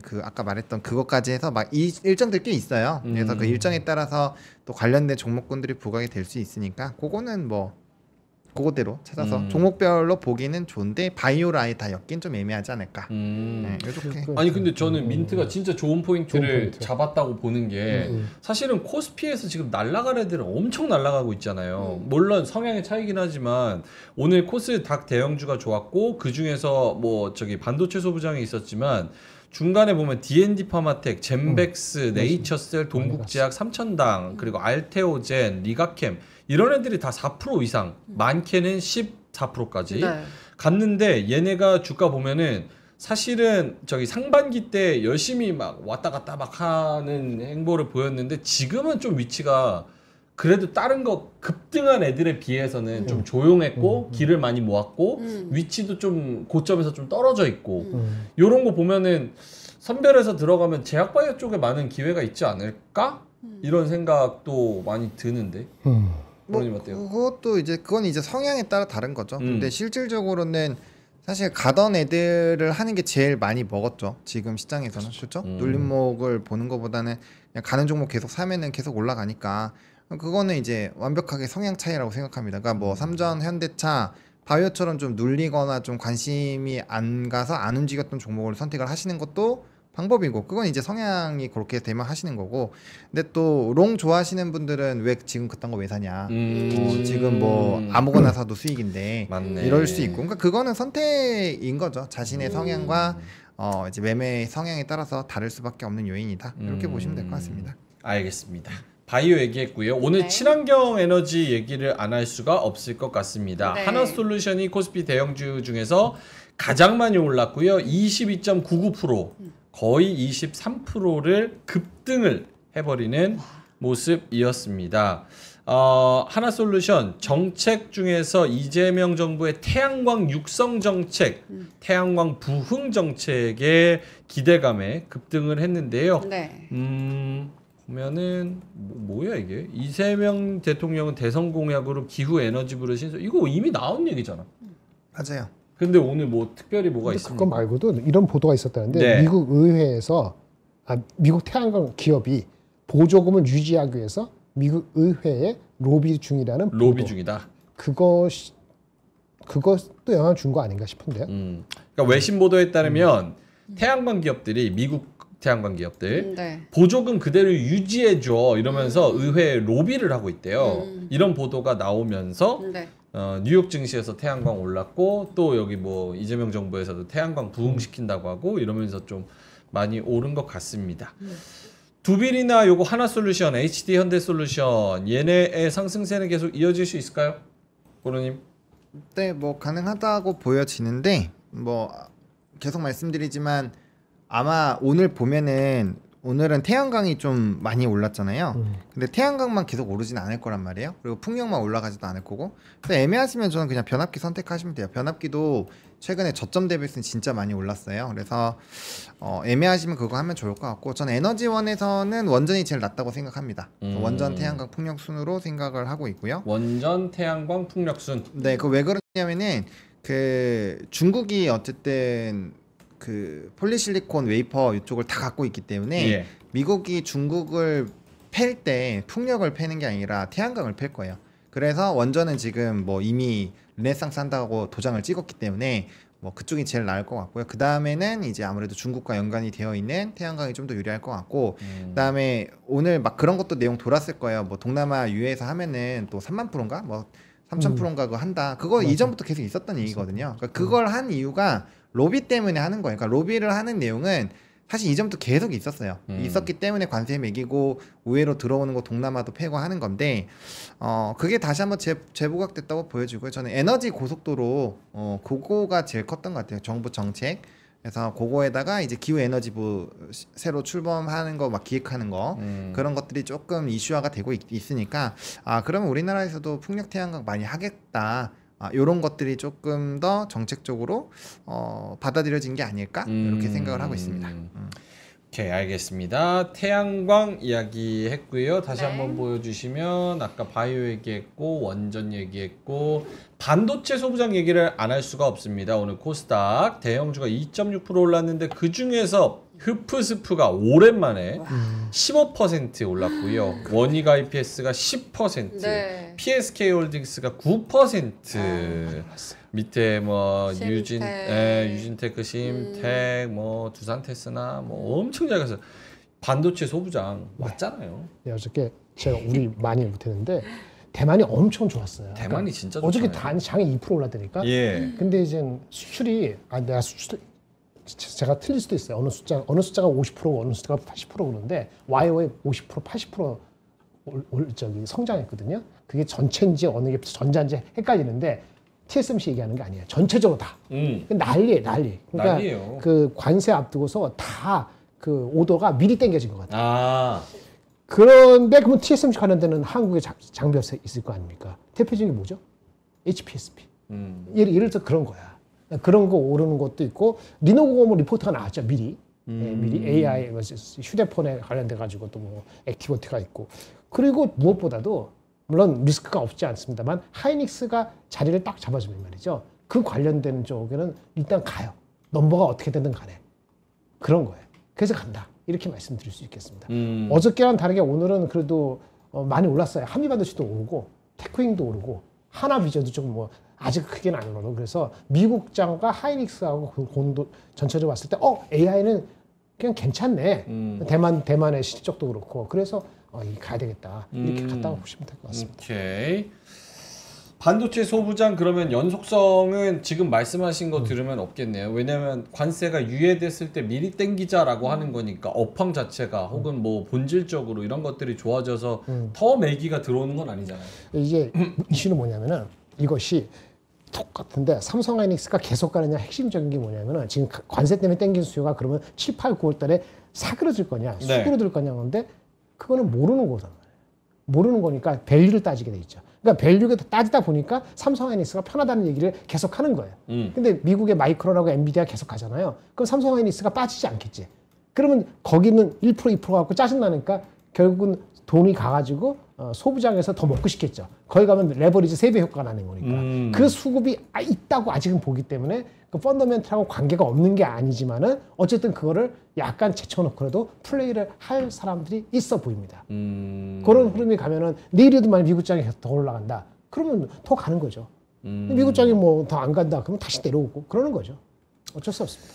Speaker 3: 그 아까 말했던 그것까지 해서 막 이 일정들 꽤 있어요. 그래서 그 일정에 따라서 또 관련된 종목군들이 부각이 될 수 있으니까 그거는 뭐 그거대로 찾아서 종목별로 보기는 좋은데 바이오를 아예 다 엮긴 좀 애매하지 않을까. 네, 이렇게.
Speaker 1: 아니 근데 저는 민트가 진짜 좋은 포인트를
Speaker 4: 좋은 포인트.
Speaker 1: 잡았다고 보는 게 사실은 코스피에서 지금 날아갈 애들은 엄청 날아가고 있잖아요. 물론 성향의 차이긴 하지만 오늘 코스닥 대형주가 좋았고 그 중에서 뭐 저기 반도체 소부장이 있었지만 중간에 보면 D&D 파마텍, 젠백스, 네이처셀, 동국제약, 삼천당, 그리고 알테오젠, 리가캠 이런 애들이 다 4% 이상, 많게는 14%까지
Speaker 2: 네.
Speaker 1: 갔는데, 얘네가 주가 보면은 사실은 저기 상반기 때 열심히 막 왔다 갔다 막 하는 행보를 보였는데 지금은 좀 위치가 그래도 다른 거 급등한 애들에 비해서는 좀 조용했고 길을 많이 모았고 위치도 좀 고점에서 좀 떨어져 있고 요런 거 보면은 선별해서 들어가면 제약바이오 쪽에 많은 기회가 있지 않을까? 이런 생각도 많이 드는데.
Speaker 3: 뭐
Speaker 1: 그러님 어때요?
Speaker 3: 그것도 이제 그건 이제 성향에 따라 다른 거죠. 근데 실질적으로는 사실 가던 애들을 하는 게 제일 많이 먹었죠. 지금 시장에서는. 그렇죠? 눌림목을 보는 것보다는 그냥 가는 종목 계속 사면은 계속 올라가니까 그거는 이제 완벽하게 성향 차이라고 생각합니다. 그러니까 뭐 삼전, 현대차, 바이오처럼 좀 눌리거나 좀 관심이 안 가서 안 움직였던 종목을 선택을 하시는 것도 방법이고, 그건 이제 성향이 그렇게 되면 하시는 거고. 근데 또 롱 좋아하시는 분들은 왜 지금 그딴 거 왜 사냐, 지금 뭐 아무거나 사도 수익인데
Speaker 1: 맞네.
Speaker 3: 이럴 수 있고, 그러니까 그거는 선택인 거죠. 자신의 성향과 이제 매매 성향에 따라서 다를 수밖에 없는 요인이다, 이렇게 보시면 될 것 같습니다.
Speaker 1: 알겠습니다. 바이오 얘기했고요. 오늘
Speaker 2: 네.
Speaker 1: 친환경 에너지 얘기를 안 할 수가 없을 것 같습니다.
Speaker 2: 네.
Speaker 1: 하나솔루션이 코스피 대형주 중에서 가장 많이 올랐고요. 22.99%, 거의 23%를 급등을 해버리는 모습이었습니다. 하나솔루션 정책 중에서 이재명 정부의 태양광 육성 정책, 태양광 부흥 정책의 기대감에 급등을 했는데요.
Speaker 2: 네.
Speaker 1: 보면은 뭐야 이게, 이재명 대통령은 대선 공약으로 기후 에너지부를 신설, 이거 이미 나온 얘기잖아.
Speaker 3: 맞아요.
Speaker 1: 근데 오늘 뭐 특별히 뭐가
Speaker 4: 근데
Speaker 1: 있습니까?
Speaker 4: 그거 말고도 이런 보도가 있었다는데,
Speaker 1: 네.
Speaker 4: 미국 의회에서 미국 태양광 기업이 보조금을 유지하기 위해서 미국 의회에 로비 중이라는
Speaker 1: 로비
Speaker 4: 보도.
Speaker 1: 중이다.
Speaker 4: 그것도 영향을 준 거 아닌가 싶은데요.
Speaker 1: 그러니까 외신 보도에 따르면 태양광 기업들이, 미국 태양광 기업들
Speaker 2: 네.
Speaker 1: 보조금 그대로 유지해줘 이러면서 의회에 로비를 하고 있대요. 이런 보도가 나오면서
Speaker 2: 네.
Speaker 1: 뉴욕 증시에서 태양광 올랐고, 또 여기 뭐 이재명 정부에서도 태양광 부흥시킨다고 하고 이러면서 좀 많이 오른 것 같습니다. 두빌이나 요거 하나솔루션, HD 현대솔루션 얘네의 상승세는 계속 이어질 수 있을까요? 고르님?
Speaker 3: 네, 뭐 가능하다고 보여지는데, 뭐 계속 말씀드리지만 아마 오늘 보면은 오늘은 태양광이 좀 많이 올랐잖아요. 근데 태양광만 계속 오르진 않을 거란 말이에요. 그리고 풍력만 올라가지도 않을 거고. 그래서 애매하시면 저는 그냥 변압기 선택하시면 돼요. 변압기도 최근에 저점 대비해서는 진짜 많이 올랐어요. 그래서 애매하시면 그거 하면 좋을 것 같고, 저는 에너지원에서는 원전이 제일 낫다고 생각합니다. 원전 태양광 풍력 순으로 생각을 하고 있고요.
Speaker 1: 원전 태양광 풍력 순.
Speaker 3: 네, 그 왜 그러냐면은 그 중국이 어쨌든 그 폴리실리콘 웨이퍼 이쪽을 다 갖고 있기 때문에
Speaker 1: 예.
Speaker 3: 미국이 중국을 팰 때 풍력을 패는 게 아니라 태양광을 팰 거예요. 그래서 원전은 지금 뭐 이미 르네상스 한다고 도장을 찍었기 때문에 뭐 그쪽이 제일 나을 것 같고요. 그 다음에는 이제 아무래도 중국과 연관이 되어 있는 태양광이 좀 더 유리할 것 같고, 그다음에 오늘 막 그런 것도 내용 돌았을 거예요. 뭐 동남아 유해에서 하면은 또 3만 프로인가 뭐 3,000%인가 그거 한다. 그거
Speaker 4: 맞아.
Speaker 3: 이전부터 계속 있었던 얘기거든요. 그러니까 그걸 한 이유가 로비 때문에 하는 거예요. 그러니까 로비를 하는 내용은 사실 이전부터 계속 있었어요. 있었기 때문에 관세 매기고 우회로 들어오는 거 동남아도 패고 하는 건데, 그게 다시 한번 재부각됐다고 보여지고요. 저는 에너지 고속도로 그거가 제일 컸던 것 같아요. 정부 정책. 그래서 그거에다가 이제 기후 에너지부 새로 출범하는 거 막 기획하는 거 그런 것들이 조금 이슈화가 되고 있으니까, 그러면 우리나라에서도 풍력 태양광 많이 하겠다. 요런 것들이 조금 더 정책적으로 받아들여진 게 아닐까 이렇게 생각을 하고 있습니다.
Speaker 1: 오케이, 알겠습니다. 태양광 이야기 했고요. 다시
Speaker 2: 네.
Speaker 1: 한번 보여주시면 아까 바이오 얘기했고 원전 얘기했고 반도체 소부장 얘기를 안 할 수가 없습니다. 오늘 코스닥 대형주가 2.6% 올랐는데 그 중에서 흡프스프가 오랜만에 15% 올랐고요. 원익 IPS가 10%,
Speaker 2: 네.
Speaker 1: PSK 홀딩스가 9%. 밑에 뭐
Speaker 2: 심텍.
Speaker 1: 유진테크, 심텍, 뭐 두산테스나 뭐 엄청 잘 가서 반도체 소부장 맞잖아요.
Speaker 4: 네, 어저께 제가 우리 많이 못했는데 대만이 엄청 좋았어요.
Speaker 1: 대만이 진짜
Speaker 4: 어저께
Speaker 1: 좋잖아요.
Speaker 4: 장이 2% 올랐다니까.
Speaker 1: 예.
Speaker 4: 근데 이제 수출이 내가 수출 제가 틀릴 수도 있어요. 어느 숫자가 50%고 어느 숫자가 80% 그러는데 와이어에 50% 80% 저기 성장했거든요. 그게 전체인지 어느 게 전자인지 헷갈리는데 TSMC 얘기하는 게 아니에요. 전체적으로 다. 난리예요, 난리. 그러니까
Speaker 1: 난리예요.
Speaker 4: 그 관세 앞두고서 다 그 오더가 미리 땡겨진 것 같아요.
Speaker 1: 아,
Speaker 4: 그런데 그러면 TSMC 관련되는 한국의 장비가 있을 거 아닙니까? 대표적인 게 뭐죠? HPSP. 예를 들어 그런 거야. 그런 거 오르는 것도 있고, 리노공업 리포트가 나왔죠, 미리. 미리 AI 휴대폰에 관련돼 가지고 또 뭐 액티비티가 있고, 그리고 무엇보다도 물론 리스크가 없지 않습니다만 하이닉스가 자리를 딱 잡아주면 말이죠. 그 관련되는 쪽에는 일단 가요. 넘버가 어떻게 되든 간에 그런 거예요. 그래서 간다. 이렇게 말씀드릴 수 있겠습니다. 어저께와는 다르게 오늘은 그래도 많이 올랐어요. 한미반도체도 오르고 테크윙도 오르고 하나비전도 좀 뭐 아직 크게는 안 오르고, 그래서 미국 장과 하이닉스하고 그 공도 전체적으로 봤을 때 AI는 그냥 괜찮네. 대만의 실적도 그렇고, 그래서 가야 되겠다. 이렇게 갔다가 보시면 될 것 같습니다.
Speaker 1: 오케이. 반도체 소부장 그러면 연속성은 지금 말씀하신 거 들으면 없겠네요. 왜냐면 관세가 유예됐을 때 미리 땡기자라고 하는 거니까 업황 자체가 혹은 뭐 본질적으로 이런 것들이 좋아져서 더 매기가 들어오는 건 아니잖아요.
Speaker 4: 이게 이슈는 뭐냐면은 이것이 똑같은데 삼성하이닉스가 계속 가느냐 핵심적인 게 뭐냐면은 지금 관세 때문에 땡긴 수요가 그러면 7, 8, 9월 달에 사그러질 거냐 수그러들 거냐 하는데 그거는 모르는 거잖아요. 모르는 거니까 밸류를 따지게 돼 있죠. 그러니까 밸류가 따지다 보니까 삼성하이닉스가 편하다는 얘기를 계속 하는 거예요. 근데 미국의 마이크론하고 엔비디아 계속 가잖아요. 그럼 삼성하이닉스가 빠지지 않겠지. 그러면 거기는 1%, 2% 갖고 짜증나니까 결국은 돈이 가가지고 소부장에서 더 먹고 싶겠죠. 거기 가면 레버리지 3배 효과가 나는 거니까. 그 수급이 있다고 아직은 보기 때문에 그 펀더멘탈하고 관계가 없는 게 아니지만은 어쨌든 그거를 약간 제쳐놓고라도 플레이를 할 사람들이 있어 보입니다. 그런 흐름이 가면은 내일에도 만약 미국 장이 더 올라간다. 그러면 더 가는 거죠. 미국 장이 뭐 더 안 간다. 그러면 다시 내려오고 그러는 거죠. 어쩔 수 없습니다.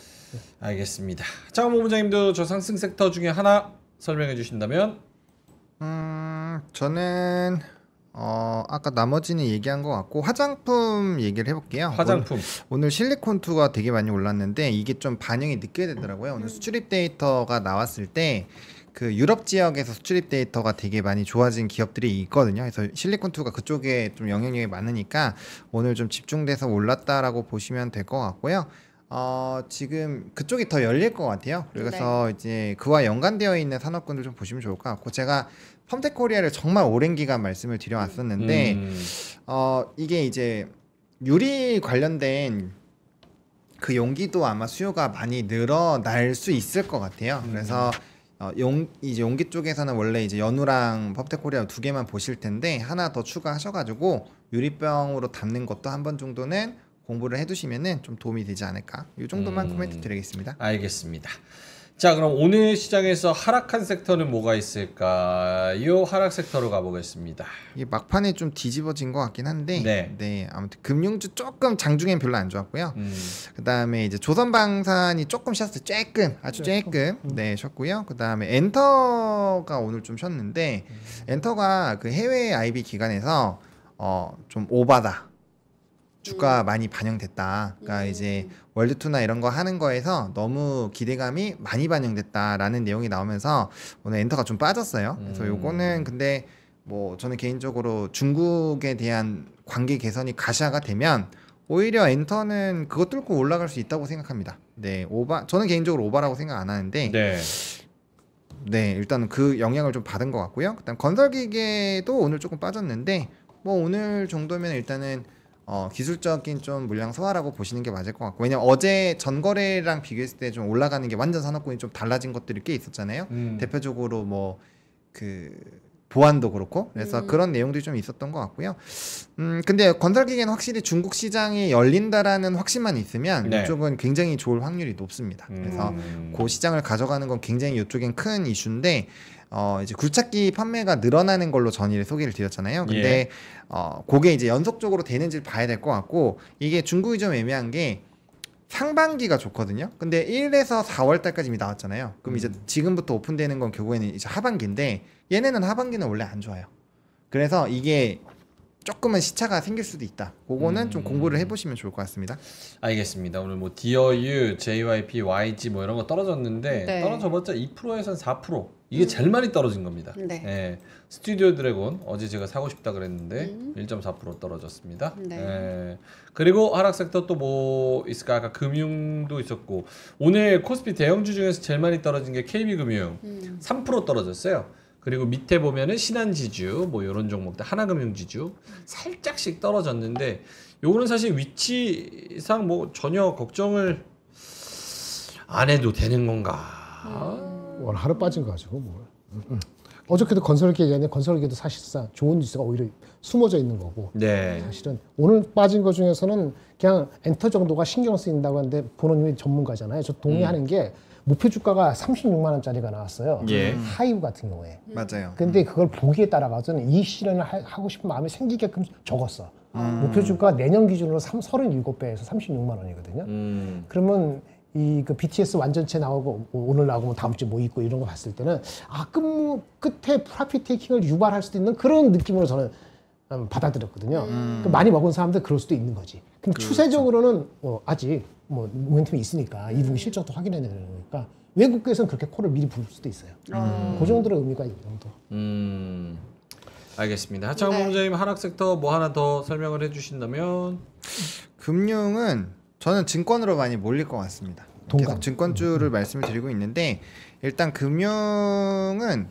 Speaker 1: 알겠습니다. 장원 본부장님도 저 상승 섹터 중에 하나 설명해 주신다면?
Speaker 3: 저는 아까 나머지는 얘기한 것 같고 화장품 얘기를 해볼게요.
Speaker 1: 화장품.
Speaker 3: 오늘 실리콘2가 되게 많이 올랐는데 이게 좀 반영이 늦게 되더라고요. 오늘 수출입 데이터가 나왔을 때 그 유럽 지역에서 수출입 데이터가 되게 많이 좋아진 기업들이 있거든요. 그래서 실리콘2가 그쪽에 좀 영향력이 많으니까 오늘 좀 집중돼서 올랐다라고 보시면 될 것 같고요. 지금 그쪽이 더 열릴 것 같아요. 그래서 이제 그와 연관되어 있는 산업군들 좀 보시면 좋을 것 같고, 제가 펌텍코리아를 정말 오랜 기간 말씀을 드려왔었는데 이게 이제 유리 관련된 그 용기도 아마 수요가 많이 늘어날 수 있을 것 같아요. 그래서 이제 용기 쪽에서는 원래 이제 연우랑 펌텍코리아 두 개만 보실 텐데 하나 더 추가하셔가지고 유리병으로 담는 것도 한 번 정도는 공부를 해두시면은 좀 도움이 되지 않을까. 이 정도만 코멘트 드리겠습니다.
Speaker 1: 알겠습니다. 자, 그럼 오늘 시장에서 하락한 섹터는 뭐가 있을까요? 하락 섹터로 가보겠습니다.
Speaker 3: 이게 막판에 좀 뒤집어진 것 같긴 한데, 네, 아무튼 금융주 조금 장중엔 별로 안 좋았고요. 그다음에 이제 조선방산이 조금 쉬었어요. 조금, 아주 조금, 네, 쉬었고요. 그다음에 엔터가 오늘 좀 쉬었는데, 엔터가 그 해외 IB 기관에서 좀 오바다. 주가 많이 반영됐다. 그러니까 이제 월드투나 이런 거 하는 거에서 너무 기대감이 많이 반영됐다라는 내용이 나오면서 오늘 엔터가 좀 빠졌어요. 그래서 요거는 근데 뭐 저는 개인적으로 중국에 대한 관계 개선이 가시화가 되면 오히려 엔터는 그거 뚫고 올라갈 수 있다고 생각합니다. 네, 저는 개인적으로 오바라고 생각 안 하는데 네, 일단 그 영향을 좀 받은 것 같고요. 그다음 건설기계도 오늘 조금 빠졌는데 뭐 오늘 정도면 일단은 기술적인 좀 물량 소화라고 보시는 게 맞을 것 같고, 왜냐면 어제 전거래랑 비교했을 때 좀 올라가는 게 완전 산업군이 좀 달라진 것들이 꽤 있었잖아요. 대표적으로 뭐 그 보안도 그렇고, 그래서 그런 내용들이 좀 있었던 것 같고요. 근데 건설기계는 확실히 중국 시장이 열린다라는 확신만 있으면 이쪽은 굉장히 좋을 확률이 높습니다. 그래서 그 시장을 가져가는 건 굉장히 이쪽엔 큰 이슈인데, 이제 굴착기 판매가 늘어나는 걸로 전일에 소개를 드렸잖아요. 근데 그게 이제 연속적으로 되는지를 봐야 될 것 같고, 이게 중국이 좀 애매한 게 상반기가 좋거든요. 근데 1에서 4월 달까지 이미 나왔잖아요. 그럼 이제 지금부터 오픈되는 건 결국에는 이제 하반기인데, 얘네는 하반기는 원래 안 좋아요. 그래서 이게 조금은 시차가 생길 수도 있다. 그거는 좀 공부를 해보시면 좋을 것 같습니다.
Speaker 1: 알겠습니다. 오늘 뭐 DOU, JYP, YG 뭐 이런 거 떨어졌는데 떨어져봤자 2%에서 4%. 이게 제일 많이 떨어진 겁니다. 예. 스튜디오 드래곤 어제 제가 사고 싶다 그랬는데 1.4% 떨어졌습니다. 예. 그리고 하락 섹터 또 뭐 있을까? 아까 금융도 있었고, 오늘 코스피 대형주 중에서 제일 많이 떨어진 게 KB금융 3% 떨어졌어요. 그리고 밑에 보면은 신한지주 뭐 이런 종목들, 하나금융지주 살짝씩 떨어졌는데, 요거는 사실 위치상 뭐 전혀 걱정을 안 해도 되는 건가?
Speaker 4: 오늘 하루 빠진 거 가지고 뭘. 어저께도 건설기계는 건설기계도 사실상 좋은 뉴스가 오히려 숨어져 있는 거고. 사실은 오늘 빠진 거 중에서는 그냥 엔터 정도가 신경 쓰인다고 하는데, 본원님이 전문가잖아요. 저 동의하는 게 목표 주가가 36만 원짜리가 나왔어요. 하이브 같은 경우에.
Speaker 3: 맞아요.
Speaker 4: 근데 그걸 보기에 따라가서는 이 실현을 하고 싶은 마음이 생기게끔 적었어. 목표 주가가 내년 기준으로 37배에서 36만 원이거든요. 그러면 그 BTS 완전체 나오고 오늘 나오고 다음 주에 뭐 있고 이런 거 봤을 때는 끝에 프라핏 테이킹을 유발할 수도 있는 그런 느낌으로 저는 받아들였거든요. 많이 먹은 사람들 그럴 수도 있는 거지. 그럼 추세적으로는 아직 뭐 모멘텀이 있으니까 2분기 실적도 확인해야 되니까 외국에서는 그렇게 콜을 미리 부를 수도 있어요. 그 정도의 의미가 있는 정도.
Speaker 1: 알겠습니다. 하창원 본부장님 하락 섹터 뭐 하나 더 설명을 해주신다면?
Speaker 3: 금융은 저는 증권으로 많이 몰릴 것 같습니다. 계속 증권주를 말씀을 드리고 있는데, 일단 금융은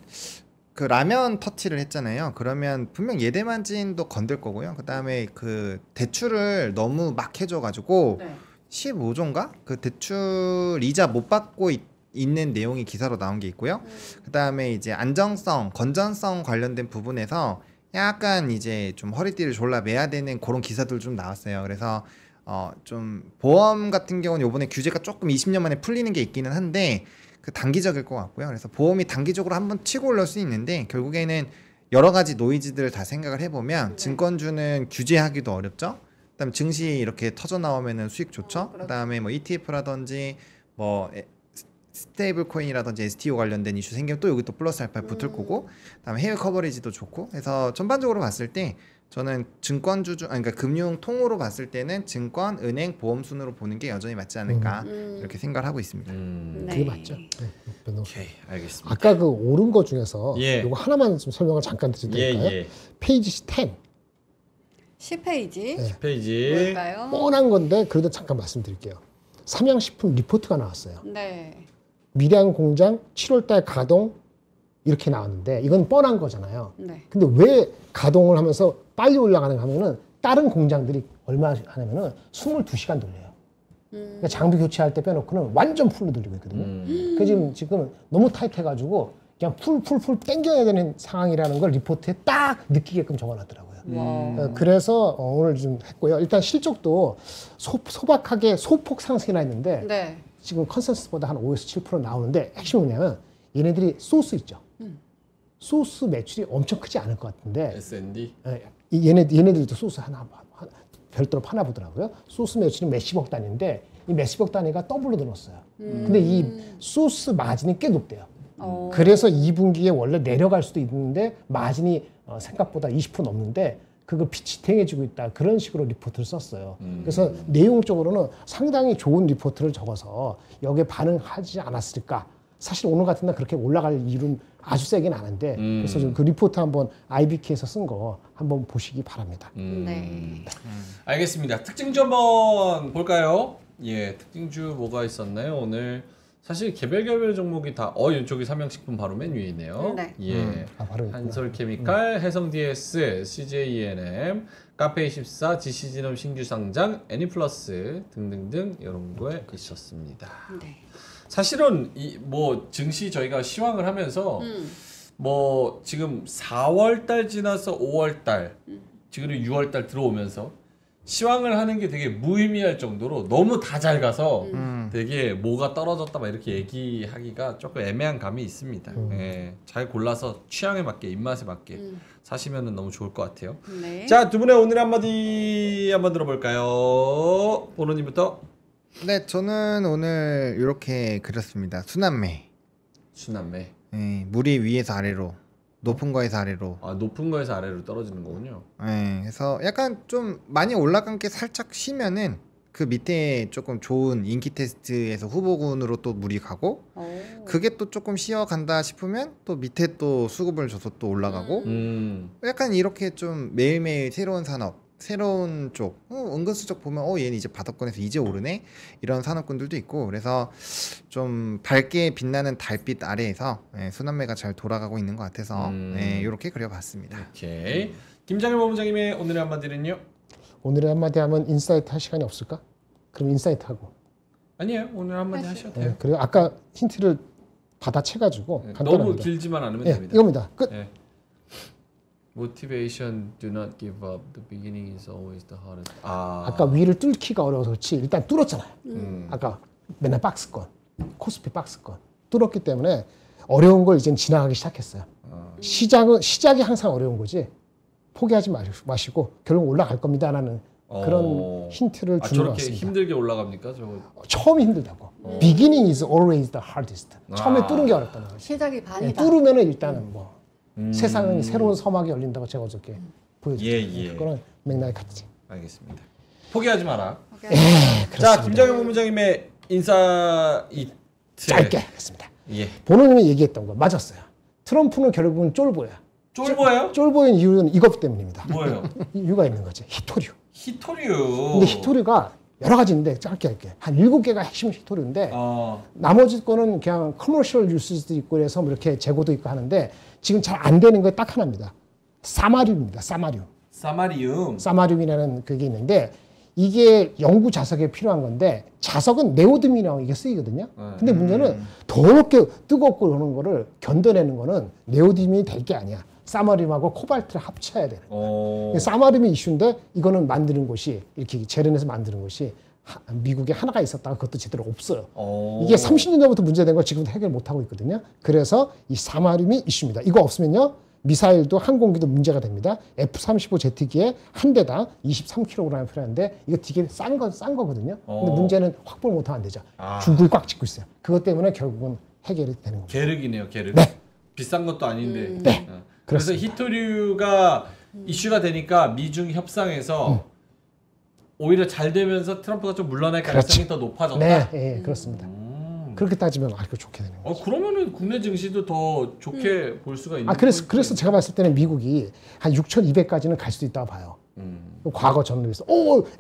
Speaker 3: 그 라면 터치를 했잖아요. 그러면 분명 예대마진도 건들 거고요. 그 다음에 그 대출을 너무 막 해줘가지고 15조인가? 그 대출 이자 못 받고 있는 내용이 기사로 나온 게 있고요. 그 다음에 이제 안정성, 건전성 관련된 부분에서 약간 이제 좀 허리띠를 졸라 매야 되는 그런 기사들 좀 나왔어요. 그래서 좀 보험 같은 경우는 요번에 규제가 조금 20년 만에 풀리는 게 있기는 한데 그 단기적일 것 같고요. 그래서 보험이 단기적으로 한번 치고 올라올 수 있는데, 결국에는 여러 가지 노이즈들을 다 생각을 해보면 증권주는 규제하기도 어렵죠. 그다음에 증시 이렇게 터져 나오면은 수익 좋죠. 그다음에 뭐 ETF라든지 뭐 스테이블 코인이라든지 STO 관련된 이슈 생기면 또 여기 또 플러스 알파 붙을 거고, 그다음에 해외 커버리지도 좋고 해서 전반적으로 봤을 때 저는 증권주 그러니까 금융 통으로 봤을 때는 증권, 은행, 보험 순으로 보는 게 여전히 맞지 않을까 이렇게 생각을 하고 있습니다.
Speaker 4: 그게 맞죠.
Speaker 1: 오케이, 알겠습니다.
Speaker 4: 아까 그 오른 거 중에서 이거 하나만 좀 설명을 잠깐 드릴까요? 페이지 10.
Speaker 2: 10페이지.
Speaker 1: 10페이지.
Speaker 2: 뭘까요?
Speaker 4: 뻔한 건데 그래도 잠깐 말씀드릴게요. 삼양식품 리포트가 나왔어요.
Speaker 2: 네.
Speaker 4: 밀양 공장 7월달 가동 이렇게 나왔는데 이건 뻔한 거잖아요.
Speaker 2: 네.
Speaker 4: 근데 왜 가동을 하면서 빨리 올라가는가 하면은 다른 공장들이 얼마 하냐면은 22시간 돌려요. 그러니까 장비 교체할 때 빼놓고는 완전 풀로 돌리고 있거든요. 그 지금 너무 타이트해가지고 그냥 풀 땡겨야 되는 상황이라는 걸 리포트에 딱 느끼게끔 적어놨더라고요. 그래서 오늘 좀 했고요. 일단 실적도 소박하게 소폭 상승이나 했는데
Speaker 2: 네.
Speaker 4: 지금 컨센서스보다 한 5에서 7% 나오는데 핵심이 뭐냐면 얘네들이 소스 있죠. 소스 매출이 엄청 크지 않을 것 같은데
Speaker 1: S&D.
Speaker 4: 얘네들도 소스 하나 별도로 파나 보더라고요. 소스 매출이 몇십억 단위인데 이 몇십억 단위가 더블로 늘었어요. 근데 이 소스 마진이 꽤 높대요. 그래서 2분기에 원래 내려갈 수도 있는데 마진이 생각보다 20% 넘는데 그거 빛이 탱해지고 있다. 그런 식으로 리포트를 썼어요. 그래서 내용적으로는 상당히 좋은 리포트를 적어서 여기에 반응하지 않았을까. 사실 오늘 같은 날 그렇게 올라갈 이유는 아주 세긴 않은데 그래서 좀 그 리포트 한번 IBK에서 쓴 거 한번 보시기 바랍니다.
Speaker 2: 네.
Speaker 1: 알겠습니다. 특징주 한번 볼까요? 예, 특징주 뭐가 있었나요? 오늘 사실 개별 종목이 다 이쪽이 삼양식품 바로 맨 위에 있네요.
Speaker 2: 네.
Speaker 1: 예,
Speaker 4: 바로 있구나.
Speaker 1: 한솔케미칼, 해성DS, CJENM, 카페24, GC진업 신규 상장, 애니플러스 등등등 이런 거에 있었습니다.
Speaker 2: 네.
Speaker 1: 사실은 뭐 증시 저희가 시황을 하면서 뭐 지금 4월 달 지나서 5월 달 지금 6월 달 들어오면서 시황을 하는 게 되게 무의미할 정도로 너무 다 잘 가서 되게 뭐가 떨어졌다 막 이렇게 얘기하기가 조금 애매한 감이 있습니다. 예, 잘 골라서 취향에 맞게 입맛에 맞게 사시면은 너무 좋을 것 같아요.
Speaker 2: 네.
Speaker 1: 자, 두 분의 오늘 한마디 한번 들어볼까요? 보노님부터.
Speaker 3: 네, 저는 오늘 이렇게 그렸습니다. 순환매.
Speaker 1: 순환매.
Speaker 3: 네, 물이 위에서 아래로, 높은 거에서 아래로.
Speaker 1: 아, 높은 거에서 아래로 떨어지는 거군요.
Speaker 3: 네, 그래서 약간 좀 많이 올라간 게 살짝 쉬면은 그 밑에 조금 좋은 인기 테스트에서 후보군으로 또 물이 가고 그게 또 조금 쉬어간다 싶으면 또 밑에 또 수급을 줘서 또 올라가고 약간 이렇게 좀 매일매일 새로운 산업 새로운 쪽 은근슬쩍 보면 얘는 이제 바닥권에서 이제 오르네 이런 산업군들도 있고 그래서 좀 밝게 빛나는 달빛 아래에서 순환매가 잘 돌아가고 있는 것 같아서 이렇게 그려봤습니다.
Speaker 1: 오케이. 김장일 본부장님의 오늘의 한마디는요?
Speaker 4: 오늘의 한마디 하면 인사이트 할 시간이 없을까? 그럼 인사이트 하고.
Speaker 1: 아니에요. 오늘 한마디 하셔도 돼요.
Speaker 4: 그리고 아까 힌트를 받아채가지고 간단합니다.
Speaker 1: 너무 길지만 않으면 됩니다.
Speaker 4: 이겁니다. 끝.
Speaker 1: Motivation, do not give up. The beginning is always the hardest.
Speaker 4: 아까 위를 뚫기가 어려워서 그렇지 일단 뚫었잖아요. 아까 맨날 박스권, 코스피 박스권 뚫었기 때문에 어려운 걸 이제 지나가기 시작했어요. 시작이 항상 어려운 거지. 포기하지 마시고 결국 올라갈 겁니다라는 그런 힌트를 주는 것
Speaker 1: 저렇게
Speaker 4: 같습니다.
Speaker 1: 힘들게 올라갑니까? 저거.
Speaker 4: 처음이 힘들다고. Beginning is always the hardest. 처음에 뚫은 게 어렵다는 거죠.
Speaker 2: 시작이 반이다.
Speaker 4: 뚫으면은 일단은 뭐 세상은 새로운 서막이 열린다고 제가 어저께 보여드렸거든요. 그거는 맥락이 같지.
Speaker 1: 알겠습니다. 포기하지 마라.
Speaker 4: 그렇습니다.
Speaker 1: 자, 김장현 본부장님의 인사이트.
Speaker 4: 짧게 했습니다.
Speaker 1: 예.
Speaker 4: 본원님이 얘기했던 거 맞았어요. 트럼프는 결국은 쫄보야.
Speaker 1: 쫄보예요?
Speaker 4: 쫄보인 이유는 이것 때문입니다.
Speaker 1: 뭐예요?
Speaker 4: 이유가 있는 거지. 히토류.
Speaker 1: 히토류.
Speaker 4: 근데 히토류가 여러 가지 있는데 짧게 할게. 한 7개가 핵심 히토류인데 나머지 거는 그냥 커머셜 유스도 있고 그래서 뭐 이렇게 재고도 있고 하는데 지금 잘 안 되는 게 딱 하나입니다. 사마륨입니다. 사마륨. 사마륨이라는 그게 있는데 이게 연구 자석에 필요한 건데 자석은 네오듐이라고 이게 쓰이거든요. 근데 문제는 더럽게 뜨겁고 그러는 거를 견뎌내는 거는 네오듐이 될 게 아니야. 사마륨하고 코발트를 합쳐야 되는 거야. 사마륨이 이슈인데 이거는 만드는 곳이 이렇게 재련해서 만드는 곳이 미국에 하나가 있었다가 그것도 제대로 없어요. 이게 30년 전부터 문제된 걸 지금도 해결 못하고 있거든요. 그래서 이 사마륨이 이슈입니다. 이거 없으면요. 미사일도 항공기도 문제가 됩니다. F-35 제트기에 한 대당 23kg이 필요한데 이거 되게 싼 거거든요. 근데 문제는 확보를 못하면 안 되죠. 중국이 꽉 쥐고 있어요. 그것 때문에 결국은 해결이 되는 겁니다.
Speaker 1: 계륵이네요, 계륵.
Speaker 4: 네.
Speaker 1: 비싼 것도 아닌데.
Speaker 4: 네.
Speaker 1: 그래서 히토류가 이슈가 되니까 미중 협상에서 오히려 잘 되면서 트럼프가 좀 물러날 가능성이 더 높아졌다.
Speaker 4: 네, 그렇습니다. 그렇게 따지면 아주 좋게 되는 거죠.
Speaker 1: 그러면은 국내 증시도 더 좋게 볼 수가 있는 거죠.
Speaker 4: 그래서 제가 봤을 때는 미국이 한 6,200까지는 갈 수도 있다고 봐요. 과거 전후에 비해서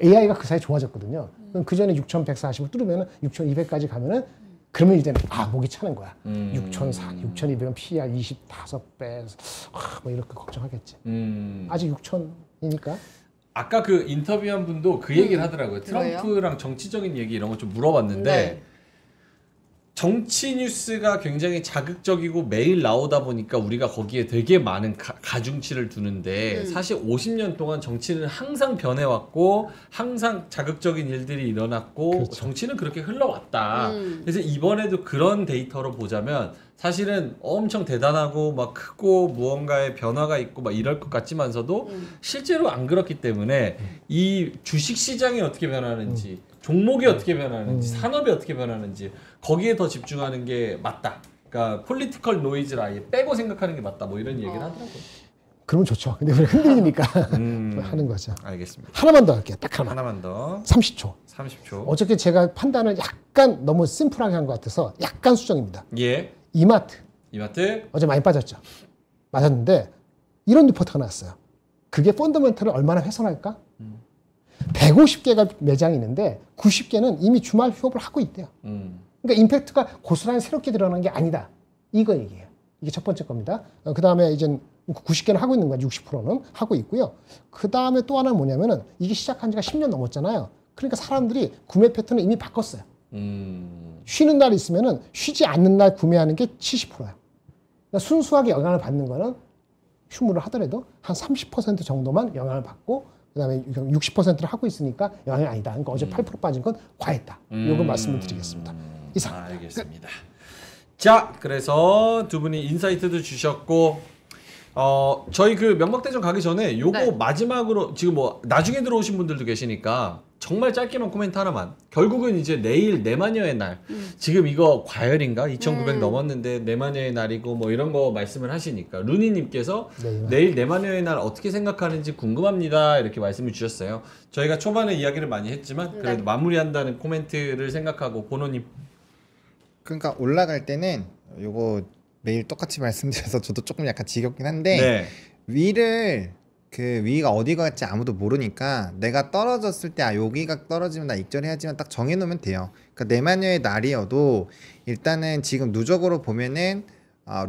Speaker 4: AI가 그 사이 좋아졌거든요. 그 전에 6,140을 뚫으면 6,200까지 가면은 그러면 이제는 목이 차는 거야. 6,200은 PER 25배. 뭐 이렇게 걱정하겠지. 아직 6,000이니까.
Speaker 1: 아까 그 인터뷰한 분도 그 얘기를 하더라고요. 트럼프랑 정치적인 얘기 이런 거 좀 물어봤는데
Speaker 2: 네.
Speaker 1: 정치 뉴스가 굉장히 자극적이고 매일 나오다 보니까 우리가 거기에 되게 많은 가중치를 두는데 사실 50년 동안 정치는 항상 변해왔고 항상 자극적인 일들이 일어났고
Speaker 4: 그렇죠.
Speaker 1: 정치는 그렇게 흘러왔다. 그래서 이번에도 그런 데이터로 보자면 사실은 엄청 대단하고 막 크고 무언가의 변화가 있고 막 이럴 것 같지만서도 실제로 안 그렇기 때문에 이 주식 시장이 어떻게 변하는지 종목이 어떻게 변하는지 산업이 어떻게 변하는지 거기에 더 집중하는 게 맞다. 그러니까 폴리티컬 노이즈를 아예 빼고 생각하는 게 맞다. 뭐 이런 얘기를 하더라고요.
Speaker 4: 그러면 좋죠. 근데 우리 흔들리니까 하는 거죠.
Speaker 1: 알겠습니다.
Speaker 4: 하나만 더 할게요. 딱 하나만.
Speaker 1: 하나만 더.
Speaker 4: 30초.
Speaker 1: 30초.
Speaker 4: 어저께 제가 판단을 약간 너무 심플하게 한 것 같아서 약간 수정입니다.
Speaker 1: 예.
Speaker 4: 이마트.
Speaker 1: 이마트.
Speaker 4: 어제 많이 빠졌죠. 맞았는데 이런 리포트가 나왔어요. 그게 펀더멘털을 얼마나 훼손할까? 150개가 매장이 있는데 90개는 이미 주말 휴업을 하고 있대요. 그러니까 임팩트가 고스란히 새롭게 드러난 게 아니다. 이거 얘기예요. 이게 첫 번째 겁니다. 그 다음에 이제 90개는 하고 있는 거야. 60%는 하고 있고요. 그 다음에 또 하나는 뭐냐면은 이게 시작한 지가 10년 넘었잖아요. 그러니까 사람들이 구매 패턴을 이미 바꿨어요. 쉬는 날 있으면은 쉬지 않는 날 구매하는 게 70%예요. 그러니까 순수하게 영향을 받는 거는 휴무를 하더라도 한 30% 정도만 영향을 받고 그다음에 60%를 하고 있으니까 영향이 아니다. 그러니까 어제 8% 빠진 건 과했다. 요거 말씀을 드리겠습니다. 이상.
Speaker 1: 알겠습니다. 자, 그래서 두 분이 인사이트도 주셨고 저희 그 명박대전 가기 전에 요거
Speaker 2: 네.
Speaker 1: 마지막으로 지금 뭐 나중에 들어오신 분들도 계시니까 정말 짧게만 코멘트 하나만. 결국은 이제 내일 내마녀의 날. 지금 이거 과열인가? 2,900 넘었는데 내마녀의 날이고 뭐 이런 거 말씀을 하시니까 루니님께서 내일 내마녀의 날 어떻게 생각하는지 궁금합니다. 이렇게 말씀을 주셨어요. 저희가 초반에 이야기를 많이 했지만 그래도
Speaker 2: 네.
Speaker 1: 마무리한다는 코멘트를 생각하고 보노님.
Speaker 3: 그러니까 올라갈 때는 요거 매일 똑같이 말씀드려서 저도 조금 약간 지겹긴 한데
Speaker 1: 네.
Speaker 3: 위를 그 위가 어디 갈지 아무도 모르니까 내가 떨어졌을 때 여기가 떨어지면 나 익절해야지만 딱 정해놓으면 돼요. 그러니까 내마녀의 날이어도 일단은 지금 누적으로 보면은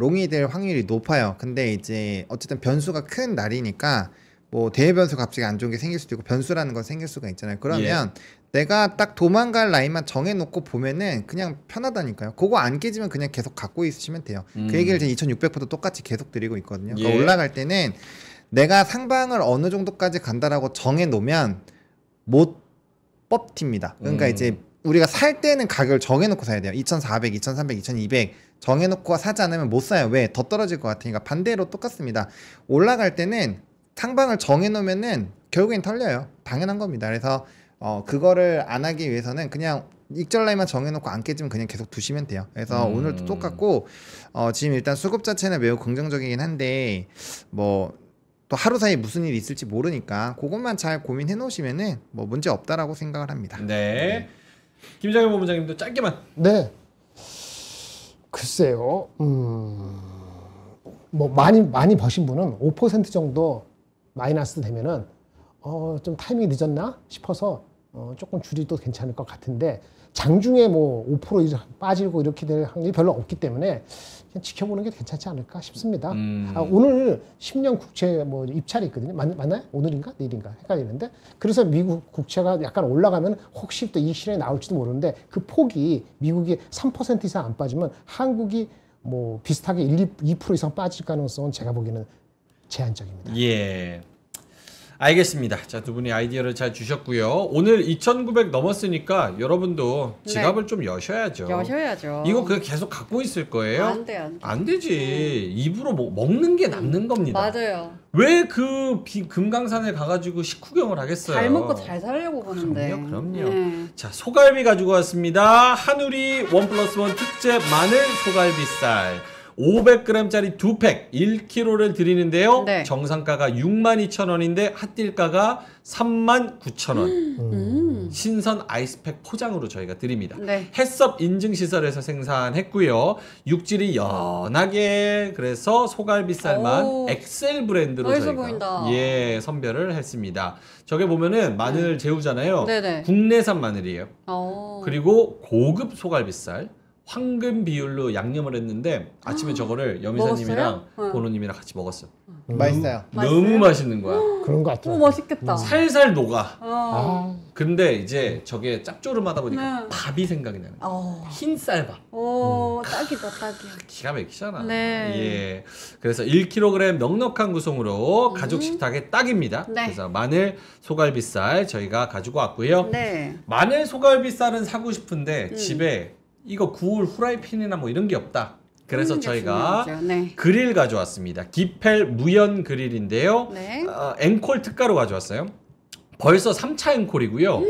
Speaker 3: 롱이 될 확률이 높아요. 근데 이제 어쨌든 변수가 큰 날이니까 뭐 대회 변수 갑자기 안 좋은 게 생길 수도 있고 변수라는 건 생길 수가 있잖아요. 그러면 내가 딱 도망갈 라인만 정해놓고 보면은 그냥 편하다니까요. 그거 안 깨지면 그냥 계속 갖고 있으시면 돼요. 그 얘기를 제가 2,600%도 똑같이 계속 드리고 있거든요. 그러니까 올라갈 때는 내가 상방을 어느 정도까지 간다라고 정해놓으면 못 버팁니다. 그러니까 이제 우리가 살 때는 가격을 정해놓고 사야 돼요. 2,400, 2,300, 2,200 정해놓고 사지 않으면 못 사요. 왜? 더 떨어질 것 같으니까. 반대로 똑같습니다. 올라갈 때는 상방을 정해놓으면은 결국엔 털려요. 당연한 겁니다. 그래서 그거를 안 하기 위해서는 그냥 익절 라인만 정해놓고 안 깨지면 그냥 계속 두시면 돼요. 그래서 오늘도 똑같고 지금 일단 수급 자체는 매우 긍정적이긴 한데 뭐 또 하루 사이에 무슨 일이 있을지 모르니까 그것만 잘 고민해 놓으시면은 뭐 문제 없다라고 생각을 합니다.
Speaker 1: 네. 김장현 본부장님도 짧게만.
Speaker 4: 네. 글쎄요. 뭐 많이 버신 분은 5% 정도 마이너스 되면은 좀 타이밍이 늦었나 싶어서 조금 줄이도 괜찮을 것 같은데 장중에 뭐 5% 이상 빠지고 이렇게 될 확률이 별로 없기 때문에 그냥 지켜보는 게 괜찮지 않을까 싶습니다. 오늘 10년 국채 뭐 입찰이 있거든요. 맞나요? 오늘인가? 내일인가? 헷갈리는데 그래서 미국 국채가 약간 올라가면 혹시 또 이 시련이 나올지도 모르는데 그 폭이 미국이 3% 이상 안 빠지면 한국이 뭐 비슷하게 2% 이상 빠질 가능성은 제가 보기에는 제한적입니다.
Speaker 1: 예. 알겠습니다. 자, 두 분이 아이디어를 잘 주셨고요. 오늘 2,900 넘었으니까 여러분도 지갑을 좀 여셔야죠.
Speaker 2: 여셔야죠.
Speaker 1: 이거 그냥 계속 갖고 있을 거예요?
Speaker 2: 안 돼, 안 돼.
Speaker 1: 안 되지. 입으로 먹는 게 남는 겁니다.
Speaker 2: 맞아요.
Speaker 1: 왜 그 금강산에 가가지고 식후경을 하겠어요?
Speaker 2: 잘 먹고 잘 살려고 보는데.
Speaker 1: 그럼요.
Speaker 2: 네.
Speaker 1: 자, 소갈비 가지고 왔습니다. 한우리 1+1 특제 마늘 소갈비살. 500g짜리 2팩 1kg를 드리는데요.
Speaker 2: 네.
Speaker 1: 정상가가 62,000원인데 핫딜가가 39,000원. 신선 아이스팩 포장으로 저희가 드립니다.
Speaker 2: 네.
Speaker 1: 햇섭 인증시설에서 생산했고요. 육질이 연하게 그래서 소갈비살만
Speaker 2: 오.
Speaker 1: 엑셀 브랜드로
Speaker 2: 맛있어
Speaker 1: 저희가
Speaker 2: 보인다.
Speaker 1: 예 선별을 했습니다. 저게 보면은 마늘 재우잖아요.
Speaker 2: 네네.
Speaker 1: 국내산 마늘이에요.
Speaker 2: 어.
Speaker 1: 그리고 고급 소갈비살 황금 비율로 양념을 했는데 아침에 저거를 여미사님이랑
Speaker 2: 먹었어요? 응.
Speaker 1: 보노님이랑 같이 먹었어요.
Speaker 3: 맛있어요.
Speaker 1: 너무 맛있는 거야.
Speaker 4: 그런 것
Speaker 2: 오,
Speaker 4: 같더라고요.
Speaker 2: 맛있겠다.
Speaker 1: 살살 녹아.
Speaker 2: 어.
Speaker 1: 근데 이제 저게 짭조름하다 보니까
Speaker 2: 네.
Speaker 1: 밥이 생각이 나는 거야.
Speaker 2: 어.
Speaker 1: 흰 쌀밥.
Speaker 2: 오, 딱이다, 딱이야.
Speaker 1: 기가 막히잖아.
Speaker 2: 네.
Speaker 1: 예. 그래서 1kg 넉넉한 구성으로 가족 식탁에 딱입니다.
Speaker 2: 네.
Speaker 1: 그래서 마늘 소갈비살 저희가 가지고 왔고요.
Speaker 2: 네.
Speaker 1: 마늘 소갈비살은 사고 싶은데 집에 이거 구울 후라이팬이나 뭐 이런 게 없다. 그래서 저희가
Speaker 2: 네.
Speaker 1: 그릴 가져왔습니다. 기펠 무연 그릴인데요.
Speaker 2: 네.
Speaker 1: 앵콜 특가로 가져왔어요. 벌써 3차 앵콜이고요.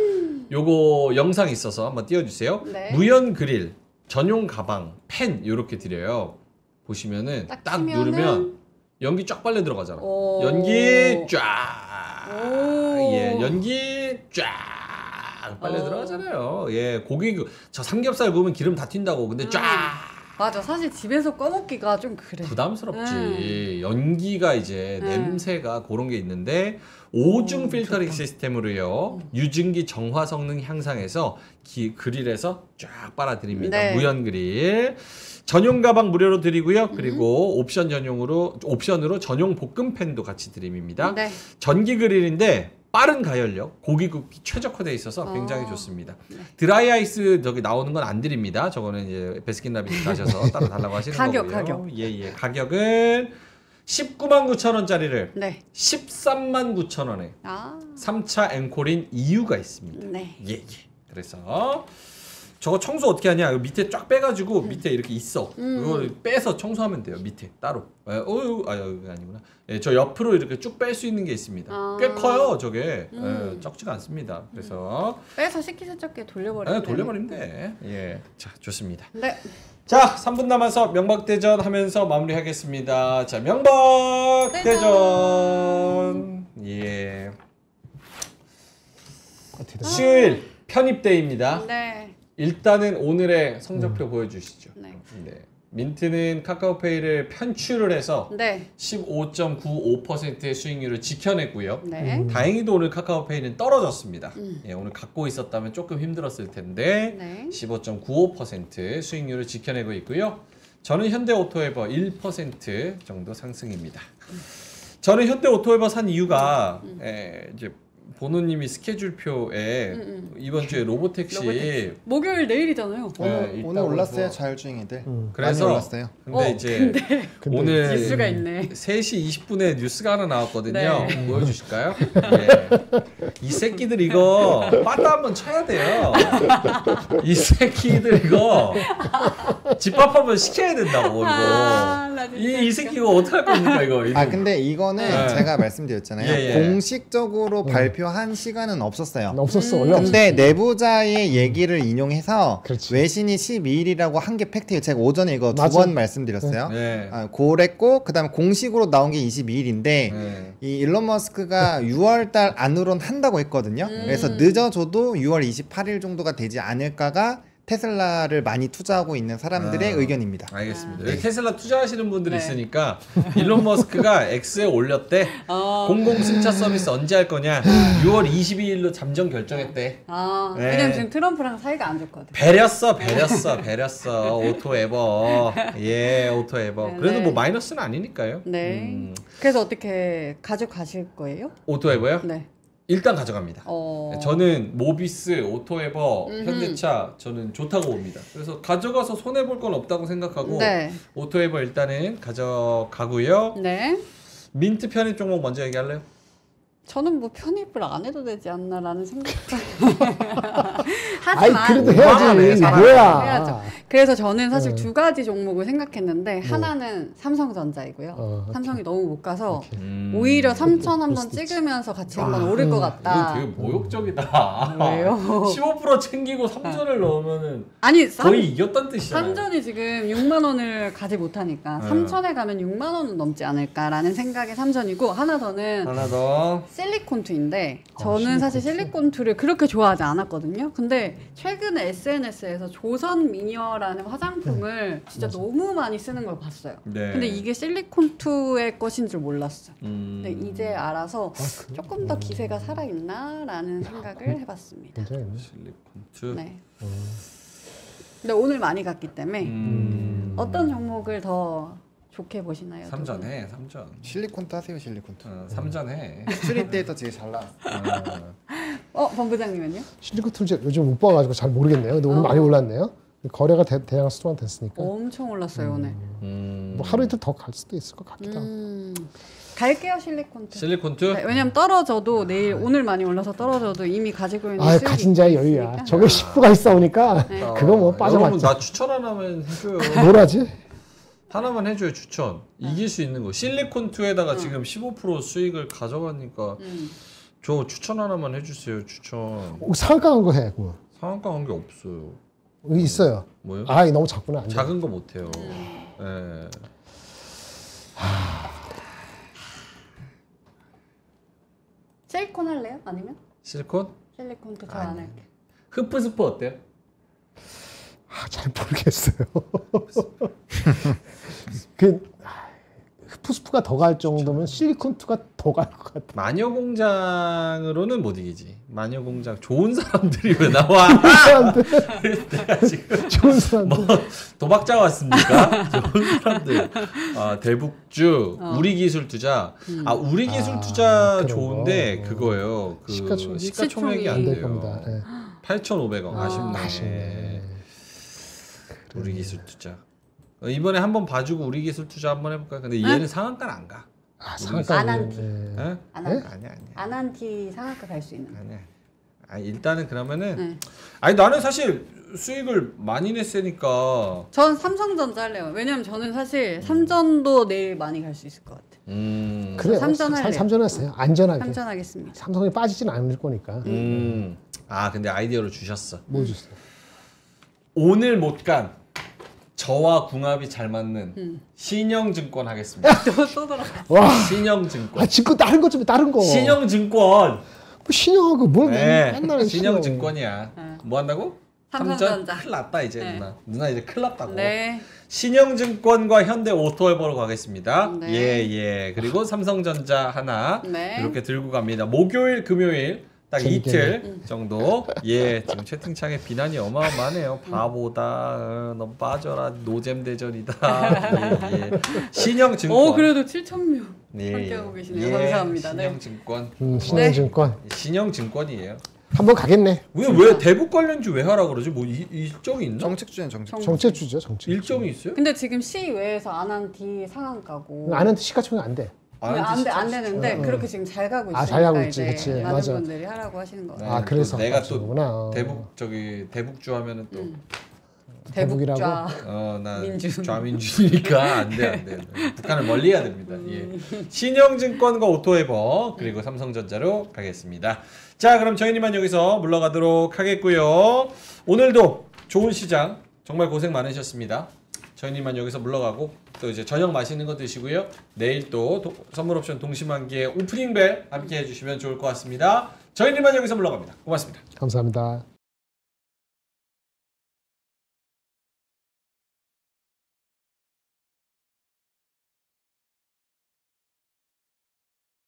Speaker 1: 요거 영상 있어서 한번 띄워주세요.
Speaker 2: 네.
Speaker 1: 무연 그릴, 전용 가방, 펜 요렇게 드려요. 보시면은
Speaker 2: 딱
Speaker 1: 딱
Speaker 2: 치면은
Speaker 1: 누르면 연기 쫙 빨려 들어가잖아.
Speaker 2: 오.
Speaker 1: 연기 쫙.
Speaker 2: 오.
Speaker 1: 예, 연기 쫙 빨려 들어가잖아요. 예, 고기 저 삼겹살 구우면 기름 다 튄다고. 근데 쫙.
Speaker 2: 맞아. 사실 집에서 꺼먹기가 좀 그래.
Speaker 1: 부담스럽지. 연기가 이제 냄새가 그런 게 있는데 5중 필터링 시스템으로요. 유증기 정화 성능 향상해서 그릴에서 쫙 빨아드립니다.
Speaker 2: 네.
Speaker 1: 무연 그릴. 전용 가방 무료로 드리고요. 그리고 옵션으로 전용 볶음팬도 같이 드립니다.
Speaker 2: 네.
Speaker 1: 전기 그릴인데 빠른 가열력, 고기 굽기 최적화되어 있어서 굉장히 좋습니다. 드라이 아이스 저기 나오는 건 안 드립니다. 저거는 이제 베스킨라빈스 가셔서 따로 달라고 하시는 거고요.
Speaker 2: 가격.
Speaker 1: 예. 가격은 199,900원짜리를
Speaker 2: 네.
Speaker 1: 139,000원에
Speaker 2: 아.
Speaker 1: 3차 앵콜인 이유가 있습니다.
Speaker 2: 네.
Speaker 1: 예. 그래서 저거 청소 어떻게 하냐? 이거 밑에 쫙 빼가지고 밑에 이렇게 있어. 그걸 빼서 청소하면 돼요. 밑에 따로. 여기 아니구나. 예, 저 옆으로 이렇게 쭉 뺄 수 있는 게 있습니다.
Speaker 2: 아.
Speaker 1: 꽤 커요, 저게. 예, 적지가 않습니다. 그래서
Speaker 2: 빼서 식기세척기에 돌려버리면
Speaker 1: 돌려버리면 돼. 예, 자 좋습니다.
Speaker 2: 네.
Speaker 1: 자, 3분 남아서 명박대전 하면서 마무리하겠습니다. 자, 명박대전. 예. 수요일 편입데이입니다.
Speaker 2: 네.
Speaker 1: 일단은 오늘의 성적표 보여주시죠.
Speaker 2: 네.
Speaker 1: 네. 민트는 카카오페이를 편출을 해서
Speaker 2: 네.
Speaker 1: 15.95%의 수익률을 지켜냈고요.
Speaker 2: 네.
Speaker 1: 다행히도 오늘 카카오페이는 떨어졌습니다. 예, 오늘 갖고 있었다면 조금 힘들었을 텐데
Speaker 2: 네.
Speaker 1: 15.95% 수익률을 지켜내고 있고요. 저는 현대오토에버 1% 정도 상승입니다. 저는 현대오토에버 산 이유가 이제 보노님이 스케줄표에 이번 주에 로보택시
Speaker 2: 목요일 내일이잖아요.
Speaker 3: 오늘 올랐어요 자율주행이들.
Speaker 1: 그래서
Speaker 3: 많이 올랐어요.
Speaker 1: 근데 이제 오늘
Speaker 2: 뉴스가 있네.
Speaker 1: 3시 20분에 뉴스가 하나 나왔거든요.
Speaker 2: 네.
Speaker 1: 보여주실까요? 네. 이 새끼들 이거 빠따 한번 쳐야 돼요. 이 새끼들 이거 집밥 한번 시켜야 된다고 이거. 이 새끼 이거 어떡할 겁니까 이거.
Speaker 3: 아 근데 이거는
Speaker 1: 네.
Speaker 3: 제가 말씀드렸잖아요.
Speaker 1: 예.
Speaker 3: 공식적으로 발표한 시간은 없었어요.
Speaker 4: 없었어. 원래
Speaker 3: 근데 내부자의 얘기를 인용해서
Speaker 4: 그렇지.
Speaker 3: 외신이 12일이라고 한 게 팩트예요. 제가 오전에 이거 두
Speaker 4: 맞아.
Speaker 3: 번 말씀드렸어요.
Speaker 1: 네.
Speaker 3: 그랬고 그다음에 공식으로 나온 게 22일인데
Speaker 1: 네.
Speaker 3: 이 일론 머스크가 6월달 안으로는 한다고 했거든요. 그래서 늦어져도 6월 28일 정도가 되지 않을까가 테슬라를 많이 투자하고 있는 사람들의 의견입니다.
Speaker 1: 알겠습니다. 여기 테슬라 투자하시는 분들이
Speaker 2: 네.
Speaker 1: 있으니까 일론 머스크가 X에 올렸대. 공공 승차 서비스 언제 할 거냐? 6월 22일로 잠정 결정했대.
Speaker 2: 아,
Speaker 1: 네.
Speaker 2: 왜냐면 지금 트럼프랑 사이가 안 좋거든.
Speaker 1: 배렸어. 오토에버. 예, 오토에버.
Speaker 2: 네,
Speaker 1: 그래도
Speaker 2: 네.
Speaker 1: 뭐 마이너스는 아니니까요.
Speaker 2: 네. 그래서 어떻게 가져가실 거예요?
Speaker 1: 오토에버요?
Speaker 2: 네.
Speaker 1: 일단 가져갑니다. 저는 모비스, 오토에버, 현대차 저는 좋다고 봅니다. 그래서 가져가서 손해 볼 건 없다고 생각하고
Speaker 2: 네.
Speaker 1: 오토에버 일단은 가져가고요.
Speaker 2: 네.
Speaker 1: 민트 편입 종목 먼저 얘기할래요?
Speaker 2: 네.
Speaker 1: 민트 편입 종목 먼저 얘기할게요. 민트 편입 종목 1등 1등은 1등은
Speaker 2: 저는 뭐 편입을 안 해도 되지 않나라는 생각도
Speaker 4: 아이
Speaker 2: 하지만
Speaker 4: 그래도
Speaker 1: 오만하네,
Speaker 4: 해야지.
Speaker 1: 사람이.
Speaker 4: 뭐야?
Speaker 2: 해야죠. 그래서 저는 사실 두 가지 종목을 생각했는데 하나는 삼성전자이고요. 삼성이 너무 못 가서 오히려 3천 한번 찍으면서 같이 한번 오를 것
Speaker 1: 이건
Speaker 2: 같다.
Speaker 1: 되게 모욕적이다.
Speaker 2: 왜요?
Speaker 1: 15% 챙기고 3전을 넣으면은
Speaker 2: 아니
Speaker 1: 거의 이겼다는 뜻이잖아요.
Speaker 2: 삼전이 지금 6만 원을 가지 못하니까 3천에 가면 6만 원은 넘지 않을까라는 생각에 삼전이고 하나 더는
Speaker 1: 하나 더.
Speaker 2: 실리콘투인데 저는 사실 실리콘투를 그렇게 좋아하지 않았거든요. 근데 최근에 SNS에서 조선 미녀라는 화장품을 진짜 너무 많이 쓰는 걸 봤어요.
Speaker 1: 네.
Speaker 2: 근데 이게 실리콘투의 것인 줄 몰랐어요. 근데 이제 알아서 조금 더 기세가 살아있나라는 생각을 해봤습니다.
Speaker 4: 괜찮네.
Speaker 1: 실리콘투.
Speaker 2: 네. 근데 오늘 많이 갔기 때문에 어떤 종목을 더 좋게 보시나요?
Speaker 1: 3전 해. 3전.
Speaker 3: 실리콘투 하세요, 실리콘투.
Speaker 1: 3전 해.
Speaker 3: 스트릿 데이터 되게 잘 나왔어.
Speaker 2: 본부장님은요?
Speaker 4: 실리콘 요즘 못 봐가지고 잘 모르겠네요. 근데 오늘 많이 올랐네요. 거래가 대량 수만 됐으니까.
Speaker 2: 엄청 올랐어요 오늘.
Speaker 4: 뭐 하루 이틀 더 갈 수도 있을 것 같기도 하고.
Speaker 2: 갈게요 실리콘투.
Speaker 1: 실리콘투?
Speaker 2: 네, 왜냐면 떨어져도 내일 오늘 많이 올라서 떨어져도 이미 가지고 있는
Speaker 4: 아
Speaker 2: 수익이
Speaker 4: 가진 자의 여유야.
Speaker 2: 있으니까.
Speaker 4: 저게 10%가 있어오니까 그거 뭐
Speaker 1: 여러분
Speaker 4: 빠져봤자.
Speaker 1: 나 추천 하나만 해줘요.
Speaker 4: 뭘 하지?
Speaker 1: 하나만 해줘요 추천. 이길 수 있는 거. 실리콘투에다가 지금 15% 수익을 가져가니까 저 추천 하나만 해주세요. 추천.
Speaker 4: 상한가 간 거 해. 그거.
Speaker 1: 상한가 한 게 없어요.
Speaker 4: 여기 있어요.
Speaker 1: 뭐요?
Speaker 4: 아 너무 작구나. 안 돼.
Speaker 1: 작은 거 못해요. 예.
Speaker 2: 실리콘 할래요? 아니면?
Speaker 1: 실리콘?
Speaker 2: 실리콘투 저 안 할게.
Speaker 1: 흡프스프 어때요?
Speaker 4: 잘 모르겠어요. 그 흡프스프가 더 갈 정도면 실리콘2가 더 갈 것 같아.
Speaker 1: 마녀공장으로는 못 이기지. 마녀공장 좋은 사람들이 왜 나와? 내가 지금
Speaker 4: 좋은 사람들.
Speaker 1: 뭐 도박자 왔습니까? 좋은 사람들. 아 대북주, 우리기술투자. 아 우리기술투자
Speaker 4: 그런
Speaker 1: 좋은데
Speaker 4: 거.
Speaker 1: 그거예요. 그 시가총액이 안
Speaker 4: 안 될
Speaker 1: 돼요.
Speaker 4: 겁니다. 예.
Speaker 1: 8,500원 아쉽네.
Speaker 4: 아쉽네.
Speaker 1: 우리기술투자. 이번에 한번 봐주고 우리기술투자 한번 해볼까? 근데 얘는 상한가는 안 가.
Speaker 4: 상한가.
Speaker 2: 아난티.
Speaker 1: 에?
Speaker 2: 아난티.
Speaker 1: 아니야.
Speaker 2: 아난티 상한가 갈 수 있는.
Speaker 1: 아니야. 일단은 그러면은
Speaker 2: 네.
Speaker 1: 아니 나는 사실 수익을 많이 냈으니까.
Speaker 2: 전 삼성전자 할래요. 왜냐면 저는 사실 삼전도 내일 많이 갈 수 있을 것 같아요.
Speaker 4: 그래요.
Speaker 2: 삼전 할래요.
Speaker 4: 삼전하세요. 안전하게.
Speaker 2: 삼전하겠습니다.
Speaker 4: 삼성이 빠지진 않을 거니까.
Speaker 1: 아 근데 아이디어를 주셨어.
Speaker 4: 뭐 주세요?
Speaker 1: 오늘 못 간 저와 궁합이 잘 맞는 신영증권 하겠습니다.
Speaker 2: 또 돌아.
Speaker 4: 와.
Speaker 1: 신영증권.
Speaker 4: 아 지금 다른 거 좀 다른 거.
Speaker 1: 신영증권.
Speaker 4: 뭐 신형하고 뭘
Speaker 1: 네.
Speaker 4: 맨날
Speaker 1: 신영증권이야. 뭐 한다고?
Speaker 2: 삼성전자.
Speaker 1: 큰일 났다 이제
Speaker 2: 네.
Speaker 1: 누나 이제 큰일 났다고.
Speaker 2: 네.
Speaker 1: 신영증권과 현대오토웨버로 가겠습니다.
Speaker 2: 네.
Speaker 1: 예. 그리고 삼성전자 하나
Speaker 2: 네.
Speaker 1: 이렇게 들고 갑니다. 목요일, 금요일 딱
Speaker 4: 재밌겠네.
Speaker 1: 이틀 정도. 예, 지금 채팅창에 비난이 어마어마하네요. 바보다, 너 빠져라, 노잼 대전이다. 예. 신영증권.
Speaker 2: 그래도 7,000명
Speaker 1: 예,
Speaker 2: 함께하고 계시네요. 감사합니다. 네.
Speaker 1: 신영증권.
Speaker 4: 신영증권
Speaker 1: 신영증권이에요.
Speaker 4: 한번 가겠네.
Speaker 1: 왜 대북 관련주 왜 하라 그러지? 뭐 일정이 있나?
Speaker 3: 정책주엔 정책.
Speaker 4: 정책주죠 정책.
Speaker 1: 일정이 있어요?
Speaker 2: 근데 지금 시외에서 아난티 상한가고.
Speaker 4: 아는데 시가총액 안 돼.
Speaker 2: 안 되는데 그렇게 지금 잘 가고 있으니까
Speaker 4: 잘 가고 있지,
Speaker 2: 이제
Speaker 4: 그치.
Speaker 2: 많은
Speaker 4: 맞아.
Speaker 2: 분들이 하라고 하시는 거 같아요.
Speaker 4: 아, 그래서
Speaker 1: 내가
Speaker 4: 그러구나.
Speaker 1: 또 대북주 하면은 또
Speaker 4: 대북이라고?
Speaker 2: 대북좌.
Speaker 1: 나
Speaker 2: 민주.
Speaker 1: 좌민주니까 안돼 북한을 멀리해야 됩니다. 예. 신영증권과 오토에버 그리고 삼성전자로 가겠습니다. 자 그럼 저희님만 여기서 물러가도록 하겠고요. 오늘도 좋은 시장 정말 고생 많으셨습니다. 저희님만 여기서 물러가고 또 이제 저녁 맛있는 거 드시고요. 내일 또 선물옵션 동심환기의 오프닝 벨 함께 해주시면 좋을 것 같습니다. 저희님만 여기서 물러갑니다. 고맙습니다.
Speaker 4: 감사합니다.